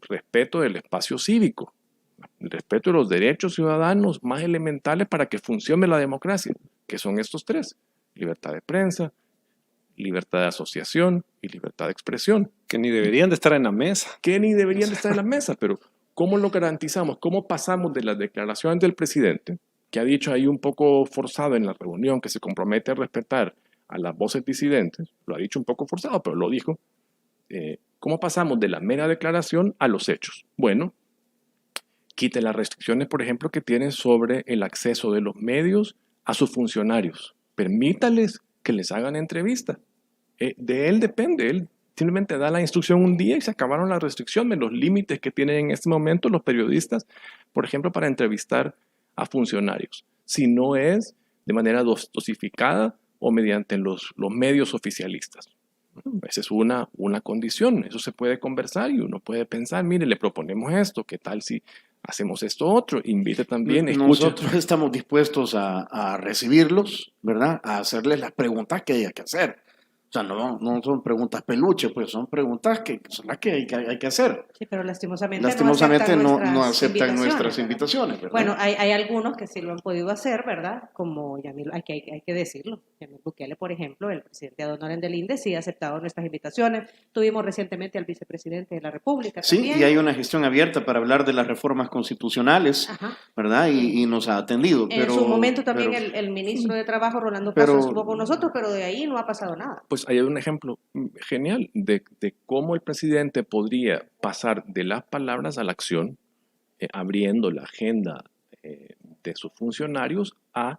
respeto del espacio cívico, el respeto de los derechos ciudadanos más elementales para que funcione la democracia, que son estos 3, libertad de prensa, libertad de asociación y libertad de expresión. Que ni deberían de estar en la mesa. Que ni deberían de estar en la mesa, pero ¿cómo lo garantizamos? ¿Cómo pasamos de las declaraciones del presidente, que ha dicho ahí un poco forzado en la reunión, que se compromete a respetar a las voces disidentes? Lo ha dicho un poco forzado, pero lo dijo. ¿Cómo pasamos de la mera declaración a los hechos? Bueno, quite las restricciones, por ejemplo, que tiene sobre el acceso de los medios a sus funcionarios. Permítales que les hagan entrevista. De él depende, él simplemente da la instrucción un día y se acabaron las restricciones, los límites que tienen en este momento los periodistas, por ejemplo, para entrevistar a funcionarios, si no es de manera dosificada o mediante los medios oficialistas. Esa es una condición, eso se puede conversar y uno puede pensar, mire, le proponemos esto, ¿qué tal si hacemos esto otro? Invite también, escuche. Nosotros estamos dispuestos a recibirlos, ¿verdad? A hacerles las preguntas que haya que hacer. O sea, no son preguntas peluche, pues son preguntas que son las que hay que hacer. Sí, pero lastimosamente no aceptan nuestras invitaciones, ¿verdad? Bueno, hay algunos que sí lo han podido hacer, ¿verdad? Como Yamil, hay que decirlo. Yamil Bukele, por ejemplo, el presidente ad honorem del INDE, sí ha aceptado nuestras invitaciones. Tuvimos recientemente al vicepresidente de la República también. Sí, y hay una gestión abierta para hablar de las reformas constitucionales, Ajá. ¿verdad? Y nos ha atendido. En su momento también el ministro de Trabajo, Rolando Paso, estuvo con nosotros, pero de ahí no ha pasado nada. Pues hay un ejemplo genial de cómo el presidente podría pasar de las palabras a la acción, abriendo la agenda de sus funcionarios a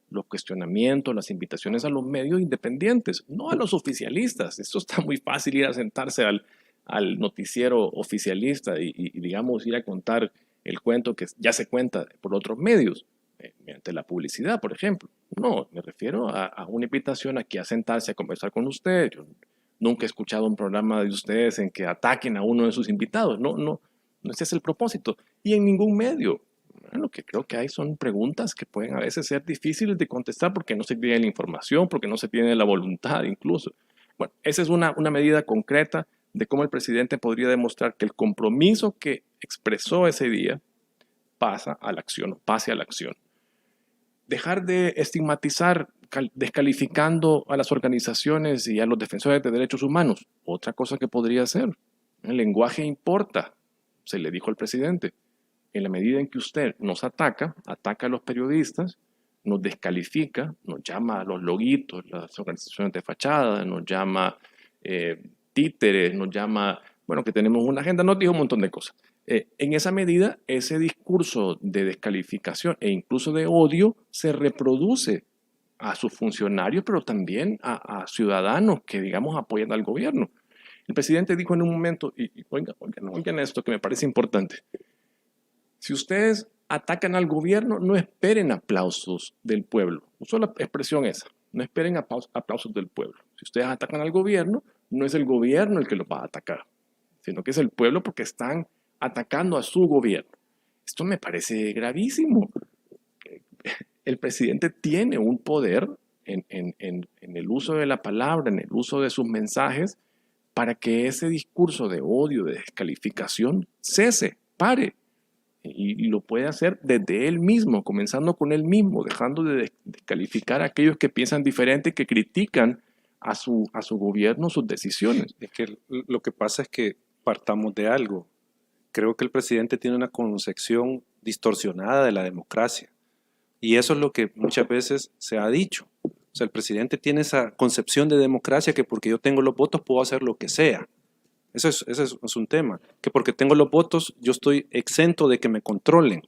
los cuestionamientos, las invitaciones a los medios independientes, no a los oficialistas. Esto está muy fácil, ir a sentarse al noticiero oficialista y digamos, ir a contar el cuento que ya se cuenta por otros medios, mediante la publicidad, por ejemplo. No, me refiero a una invitación aquí a sentarse a conversar con usted. Yo nunca he escuchado un programa de ustedes en que ataquen a uno de sus invitados. No, ese es el propósito. Y en ningún medio. Lo que creo que hay son preguntas que pueden a veces ser difíciles de contestar porque no se tiene la información, porque no se tiene la voluntad incluso. Bueno, esa es una medida concreta de cómo el presidente podría demostrar que el compromiso que expresó ese día pase a la acción. Dejar de estigmatizar descalificando a las organizaciones y a los defensores de derechos humanos. Otra cosa que podría hacer. El lenguaje importa, se le dijo al presidente. En la medida en que usted nos ataca a los periodistas, nos descalifica, nos llama a los loguitos, las organizaciones de fachada, nos llama títeres, nos llama, bueno, que tenemos una agenda, nos dijo un montón de cosas. En esa medida, ese discurso de descalificación e incluso de odio se reproduce a sus funcionarios, pero también a ciudadanos que, digamos, apoyan al gobierno. El presidente dijo en un momento, y oigan esto que me parece importante, si ustedes atacan al gobierno, no esperen aplausos del pueblo. Usó la expresión esa, no esperen aplausos del pueblo. Si ustedes atacan al gobierno, no es el gobierno el que los va a atacar, sino que es el pueblo porque están atacando a su gobierno. Esto me parece gravísimo. El presidente tiene un poder en el uso de la palabra, en el uso de sus mensajes, para que ese discurso de odio, de descalificación, cese, pare. Y lo puede hacer desde él mismo, comenzando con él mismo, dejando de descalificar a aquellos que piensan diferente y que critican a su gobierno, sus decisiones. Es que lo que pasa es que partamos de algo. Creo que el presidente tiene una concepción distorsionada de la democracia. Y eso es lo que muchas veces se ha dicho. O sea, el presidente tiene esa concepción de democracia que porque yo tengo los votos puedo hacer lo que sea. Ese es un tema. Que porque tengo los votos yo estoy exento de que me controlen,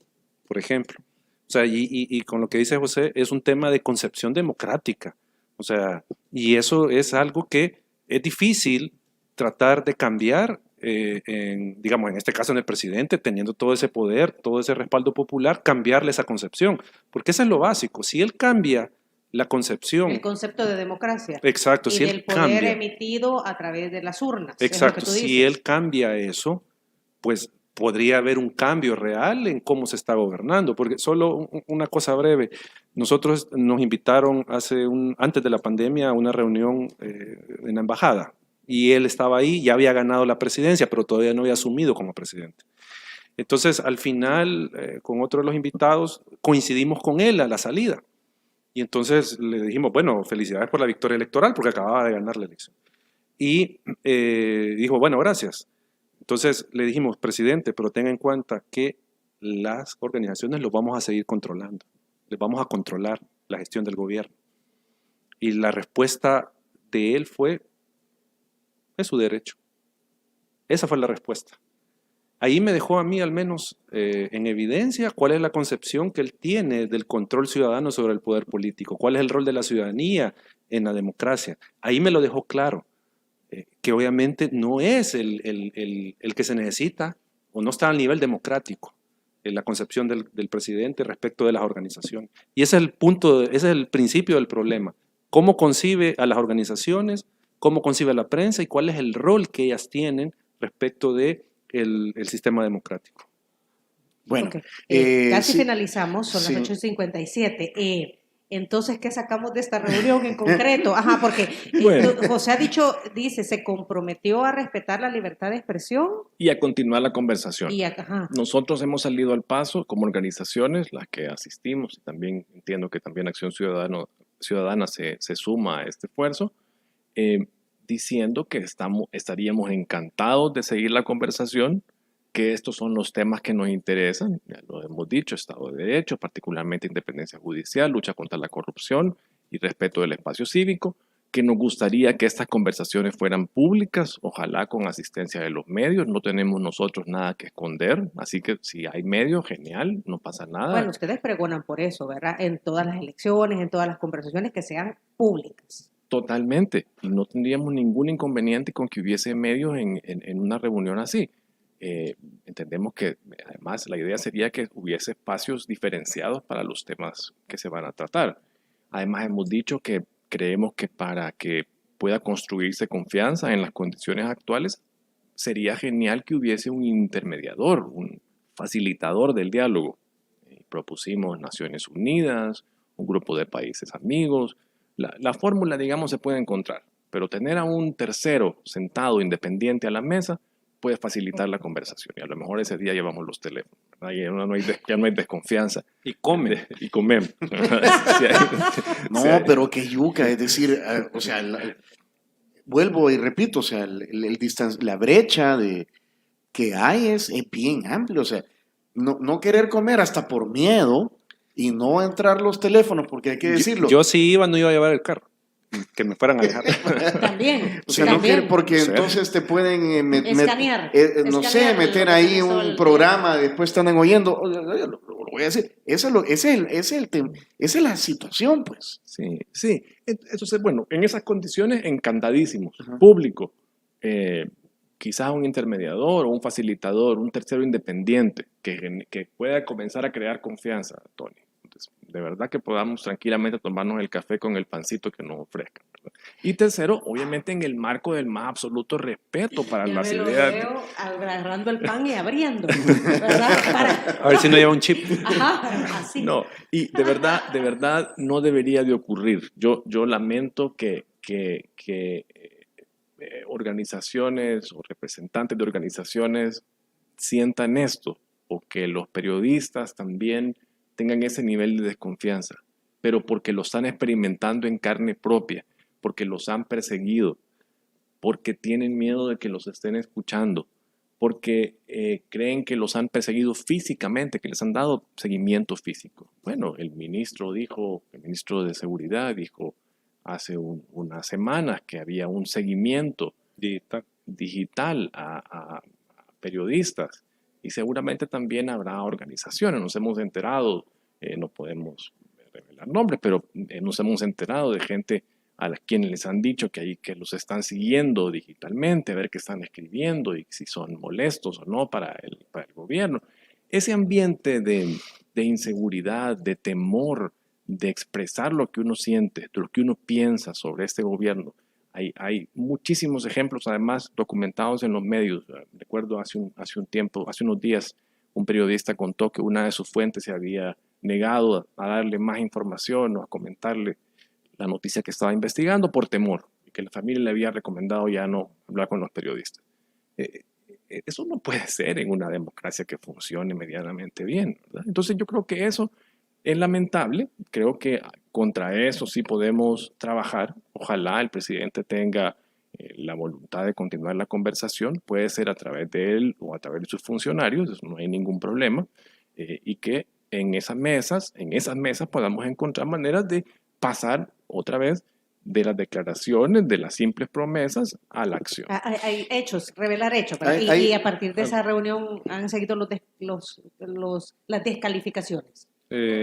por ejemplo. O sea, y con lo que dice José, es un tema de concepción democrática. O sea, y eso es algo que es difícil tratar de cambiar, digamos, en este caso en el presidente, teniendo todo ese poder, todo ese respaldo popular, cambiarle esa concepción. Porque eso es lo básico. Si él cambia la concepción. El concepto de democracia. Exacto. Y Si del él poder cambia, emitido a través de las urnas. exacto. Es lo que tú Si dices. él cambia eso, pues podría haber un cambio real en cómo se está gobernando. Porque solo una cosa breve. Nosotros nos invitaron antes de la pandemia a una reunión en la embajada. Y él estaba ahí, ya había ganado la presidencia, pero todavía no había asumido como presidente. Entonces, al final, con otro de los invitados, coincidimos con él a la salida. Y entonces le dijimos, bueno, felicidades por la victoria electoral, porque acababa de ganar la elección. Y dijo, bueno, gracias. Entonces le dijimos, presidente, pero tenga en cuenta que las organizaciones los vamos a seguir controlando. Les vamos a controlar la gestión del gobierno. Y la respuesta de él fue, es su derecho. Esa fue la respuesta. Ahí me dejó a mí al menos en evidencia cuál es la concepción que él tiene del control ciudadano sobre el poder político, cuál es el rol de la ciudadanía en la democracia. Ahí me lo dejó claro, que obviamente no es el que se necesita o no está al nivel democrático en la concepción del presidente respecto de las organizaciones. Y ese es el punto, ese es el principio del problema. ¿Cómo concibe a las organizaciones? ¿Cómo concibe a la prensa? ¿Y cuál es el rol que ellas tienen respecto de el sistema democrático? Bueno, Okay. Casi sí, finalizamos, son sí. las 8:57. Entonces, ¿qué sacamos de esta reunión en concreto? Ajá, porque Bueno. José dice, se comprometió a respetar la libertad de expresión Y a continuar la conversación. ajá. Nosotros hemos salido al paso como organizaciones, las que asistimos, y también entiendo que también Acción Ciudadana se suma a este esfuerzo, diciendo que estaríamos encantados de seguir la conversación, que estos son los temas que nos interesan, ya lo hemos dicho, Estado de Derecho, particularmente independencia judicial, lucha contra la corrupción y respeto del espacio cívico, que nos gustaría que estas conversaciones fueran públicas, ojalá con asistencia de los medios, no tenemos nosotros nada que esconder, así que si hay medios, genial, no pasa nada. Bueno, ustedes pregonan por eso, ¿verdad? En todas las elecciones, en todas las conversaciones que sean públicas. Totalmente, y no tendríamos ningún inconveniente con que hubiese medios en una reunión así. Entendemos que además la idea sería que hubiese espacios diferenciados para los temas que se van a tratar. Además hemos dicho que creemos que para que pueda construirse confianza en las condiciones actuales, sería genial que hubiese un intermediador, un facilitador del diálogo. propusimos Naciones Unidas, un grupo de países amigos. La fórmula, digamos, se puede encontrar, pero tener a un tercero sentado independiente a la mesa puede facilitar la conversación. Y a lo mejor ese día llevamos los teléfonos, ¿verdad? Y ya no hay desconfianza. Y comen. Y comemos. No, pero que yuca, es decir, o sea, vuelvo y repito, o sea, la brecha que hay es bien amplia, o sea, no querer comer hasta por miedo y no entrar los teléfonos, porque hay que decirlo. Yo si iba, no iba a llevar el carro. Que me fueran a dejar. También. O sea, no también. quiere, porque Sí. entonces te pueden Escanear. no sé, Escanear meter lo que ahí tienes todo un el programa, después te andan oyendo. Lo voy a decir. Esa es la situación, pues. Sí, sí. Entonces, bueno, en esas condiciones, encantadísimos. Público, quizás un intermediador o un facilitador, un tercero independiente que pueda comenzar a crear confianza, Tony. Entonces, de verdad que podamos tranquilamente tomarnos el café con el pancito que nos ofrezcan, ¿verdad? Y tercero, obviamente en el marco del más absoluto respeto para Ya las me lo ideas. veo agarrando el pan y abriendo, ¿verdad? A ver si no lleva un chip. Ajá, así. No, y de verdad no debería de ocurrir. Yo lamento que organizaciones o representantes de organizaciones sientan esto, o que los periodistas también tengan ese nivel de desconfianza, pero porque lo están experimentando en carne propia, porque los han perseguido, porque tienen miedo de que los estén escuchando, porque creen que los han perseguido físicamente, que les han dado seguimiento físico. Bueno, el ministro de Seguridad dijo hace unas semanas que había un seguimiento digital a periodistas, y seguramente también habrá organizaciones. Nos hemos enterado, no podemos revelar nombres, pero nos hemos enterado de gente a quienes les han dicho que los están siguiendo digitalmente, a ver qué están escribiendo y si son molestos o no para el gobierno. Ese ambiente de inseguridad, de temor, de expresar lo que uno siente, lo que uno piensa sobre este gobierno. Hay muchísimos ejemplos, además, documentados en los medios. Recuerdo hace unos días, un periodista contó que una de sus fuentes se había negado a darle más información o a comentarle la noticia que estaba investigando por temor, y que la familia le había recomendado ya no hablar con los periodistas. Eso no puede ser en una democracia que funcione medianamente bien, ¿verdad? Entonces yo creo que eso es lamentable. Creo que contra eso sí podemos trabajar. Ojalá el presidente tenga la voluntad de continuar la conversación. Puede ser a través de él o a través de sus funcionarios, eso no hay ningún problema. Y que en esas mesas podamos encontrar maneras de pasar otra vez de las declaraciones, de las simples promesas, a la acción. Hay hechos, revelar hechos, ¿verdad? Y a partir de esa reunión han seguido las descalificaciones.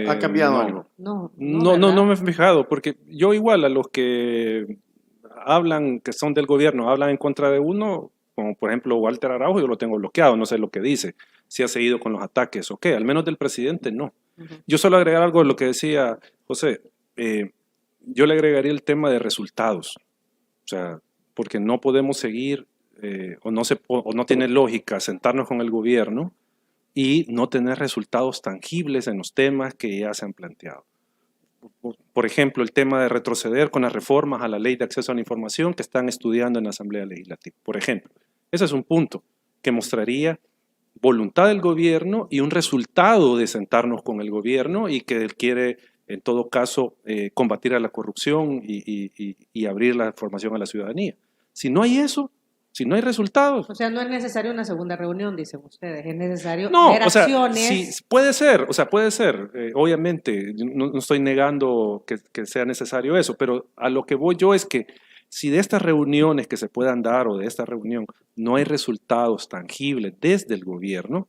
¿Ha cambiado no. algo? No, No me he fijado, porque yo igual a los que hablan, que son del gobierno, hablan en contra de uno, como por ejemplo Walter Araujo, yo lo tengo bloqueado, no sé lo que dice, si ha seguido con los ataques o qué, al menos del presidente no. Yo solo agregar algo de lo que decía José, yo le agregaría el tema de resultados, o sea, porque no podemos seguir o no tiene lógica sentarnos con el gobierno y no tener resultados tangibles en los temas que ya se han planteado. Por ejemplo, el tema de retroceder con las reformas a la Ley de Acceso a la Información que están estudiando en la Asamblea Legislativa. Por ejemplo, ese es un punto que mostraría voluntad del gobierno y un resultado de sentarnos con el gobierno y que él quiere, en todo caso, combatir a la corrupción y abrir la información a la ciudadanía. Si no hay eso, si no hay resultados. O sea, no es necesario una segunda reunión, dicen ustedes, es necesario o ver sea, acciones. sí, puede ser, obviamente, no estoy negando que sea necesario eso, pero a lo que voy yo es que si de estas reuniones que se puedan dar o de esta reunión no hay resultados tangibles desde el gobierno,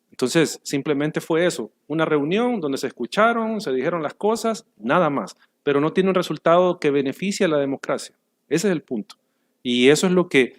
entonces simplemente fue eso, una reunión donde se escucharon, se dijeron las cosas, nada más, pero no tiene un resultado que beneficie a la democracia. Ese es el punto. Y eso es lo que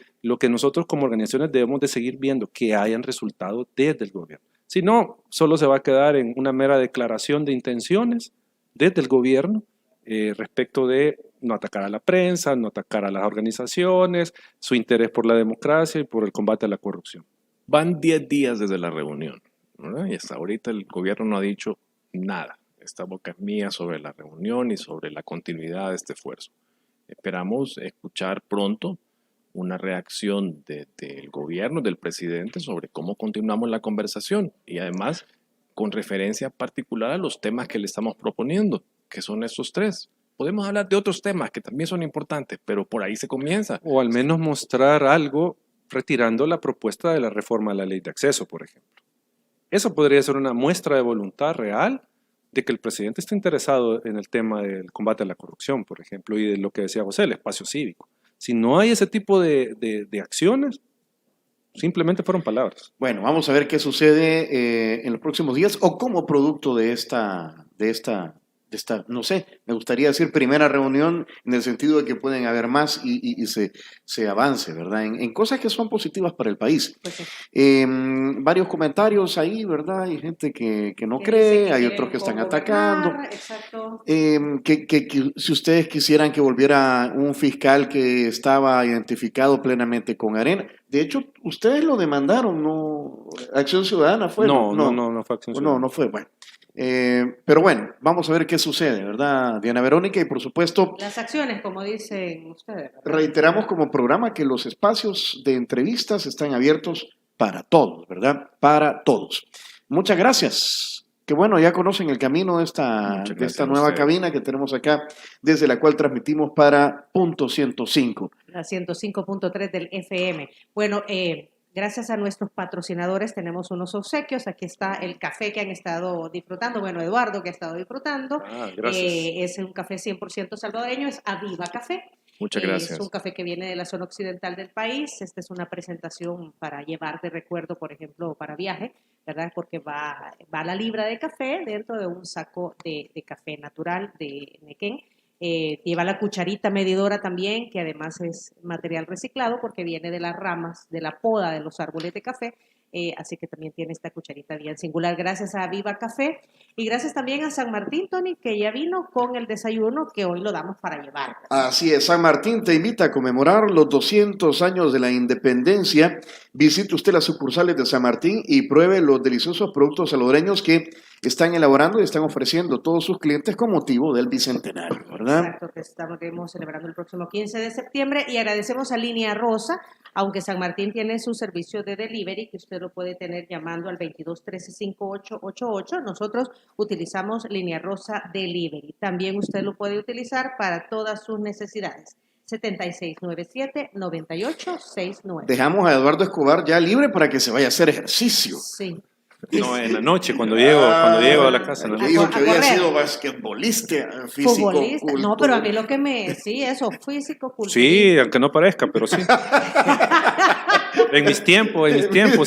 nosotros como organizaciones debemos de seguir viendo, que hayan resultados desde el gobierno. Si no, solo se va a quedar en una mera declaración de intenciones desde el gobierno respecto de no atacar a la prensa, no atacar a las organizaciones, su interés por la democracia y por el combate a la corrupción. Van 10 días desde la reunión, ¿verdad? Y hasta ahorita el gobierno no ha dicho nada. Esta boca es mía sobre la reunión y sobre la continuidad de este esfuerzo. Esperamos escuchar pronto una reacción del gobierno, del presidente, sobre cómo continuamos la conversación y además con referencia particular a los temas que le estamos proponiendo, que son estos 3. Podemos hablar de otros temas que también son importantes, pero por ahí se comienza. O al menos mostrar algo retirando la propuesta de la reforma a la ley de acceso, por ejemplo. Eso podría ser una muestra de voluntad real de que el presidente está interesado en el tema del combate a la corrupción, por ejemplo, y de lo que decía José, el espacio cívico. Si no hay ese tipo de acciones, simplemente fueron palabras. Bueno, vamos a ver qué sucede en los próximos días o como producto de esta, no sé, me gustaría decir primera reunión en el sentido de que pueden haber más y se avance, ¿verdad? En cosas que son positivas para el país. Pues sí. Varios comentarios ahí, ¿verdad? Hay gente que no Que cree, dice que hay quieren otros que están cogobernar, atacando. exacto. Que si ustedes quisieran que volviera un fiscal que estaba identificado plenamente con Arena, de hecho, ustedes lo demandaron, ¿no? Acción Ciudadana fue. No fue Acción Ciudadana. No fue, bueno. Pero bueno, vamos a ver qué sucede, ¿verdad, Diana Verónica? Y por supuesto, Las acciones, como dicen ustedes, ¿verdad? reiteramos como programa que los espacios de entrevistas están abiertos para todos, ¿verdad? Para todos. Muchas gracias. Que bueno, ya conocen el camino de esta a nueva ustedes. cabina que tenemos acá, desde la cual transmitimos para Punto 105. La 105.3 del FM. Bueno, gracias a nuestros patrocinadores tenemos unos obsequios. Aquí está el café que han estado disfrutando. Bueno, Eduardo que ha estado disfrutando. Gracias. Es un café 100% salvadoreño, es Aviva Café. Muchas gracias. Es un café que viene de la zona occidental del país. Esta es una presentación para llevar de recuerdo, por ejemplo, para viaje, ¿verdad? Porque va la libra de café dentro de un saco de café natural de Nequén. Lleva la cucharita medidora también, que además es material reciclado porque viene de las ramas, de la poda de los árboles de café. Así que también tiene esta cucharita bien singular. Gracias a Viva Café y gracias también a San Martín, Tony, que ya vino con el desayuno que hoy lo damos para llevar. Así es, San Martín te invita a conmemorar los 200 años de la independencia. Visite usted las sucursales de San Martín y pruebe los deliciosos productos salvadoreños que están elaborando y están ofreciendo a todos sus clientes con motivo del Bicentenario, ¿verdad? Exacto, que estaremos celebrando el próximo 15 de septiembre y agradecemos a Línea Rosa, aunque San Martín tiene su servicio de delivery, que usted lo puede tener llamando al 2213-5888. Nosotros utilizamos Línea Rosa Delivery. También usted lo puede utilizar para todas sus necesidades. 7697-9869. Dejamos a Eduardo Escobar ya libre para que se vaya a hacer ejercicio. Sí. No, en la noche, cuando llego a la casa. Le ¿no? dijo que había correr. sido basquetbolista, físico, Futbolista. culto. No, pero a mí lo que sí, eso, físico, culto. Sí, aunque no parezca, pero sí. En mis tiempos,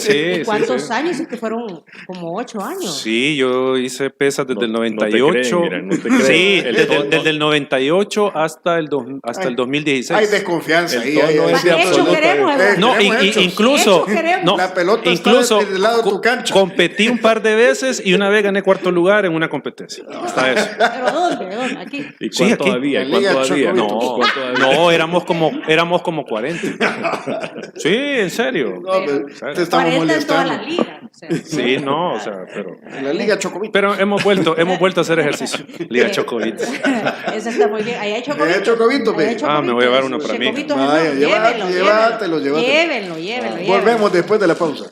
sí. ¿Cuántos sí. años? Es que fueron como 8 años. Sí, yo hice pesas desde el No te 98. creen, mira, no te creen. Sí, El desde el 98 hasta el 2016. Hay desconfianza ahí. El tono ahí. es de Hecho absoluta- queremos, Eduardo. No, Queremos hechos. incluso, Hechos queremos. no, La pelota incluso está del lado de tu cancha. competí un par de veces y una vez gané cuarto lugar en una competencia. Hasta eso. ¿Pero dónde? Aquí. ¿Y Sí, cuánto aquí. había? En ¿Cuánto Liga había? Chocobito. No, ¿Cuánto había? no, éramos como 40. Sí, en serio. No, pero te estamos 40 en toda molestando. la liga. O sea, Sí, no, o sea, pero En la Liga Chocobito. Pero hemos vuelto a hacer ejercicio. Liga Chocobito. Eso está muy bien. Ahí hay chocobito. Ahí hay chocobito, Ahí hay ve. chocobito. Me voy a llevar uno para mí. Chocobitos, Vaya, llévenlo, llévatelo. Llévenlo. Volvemos después de la pausa.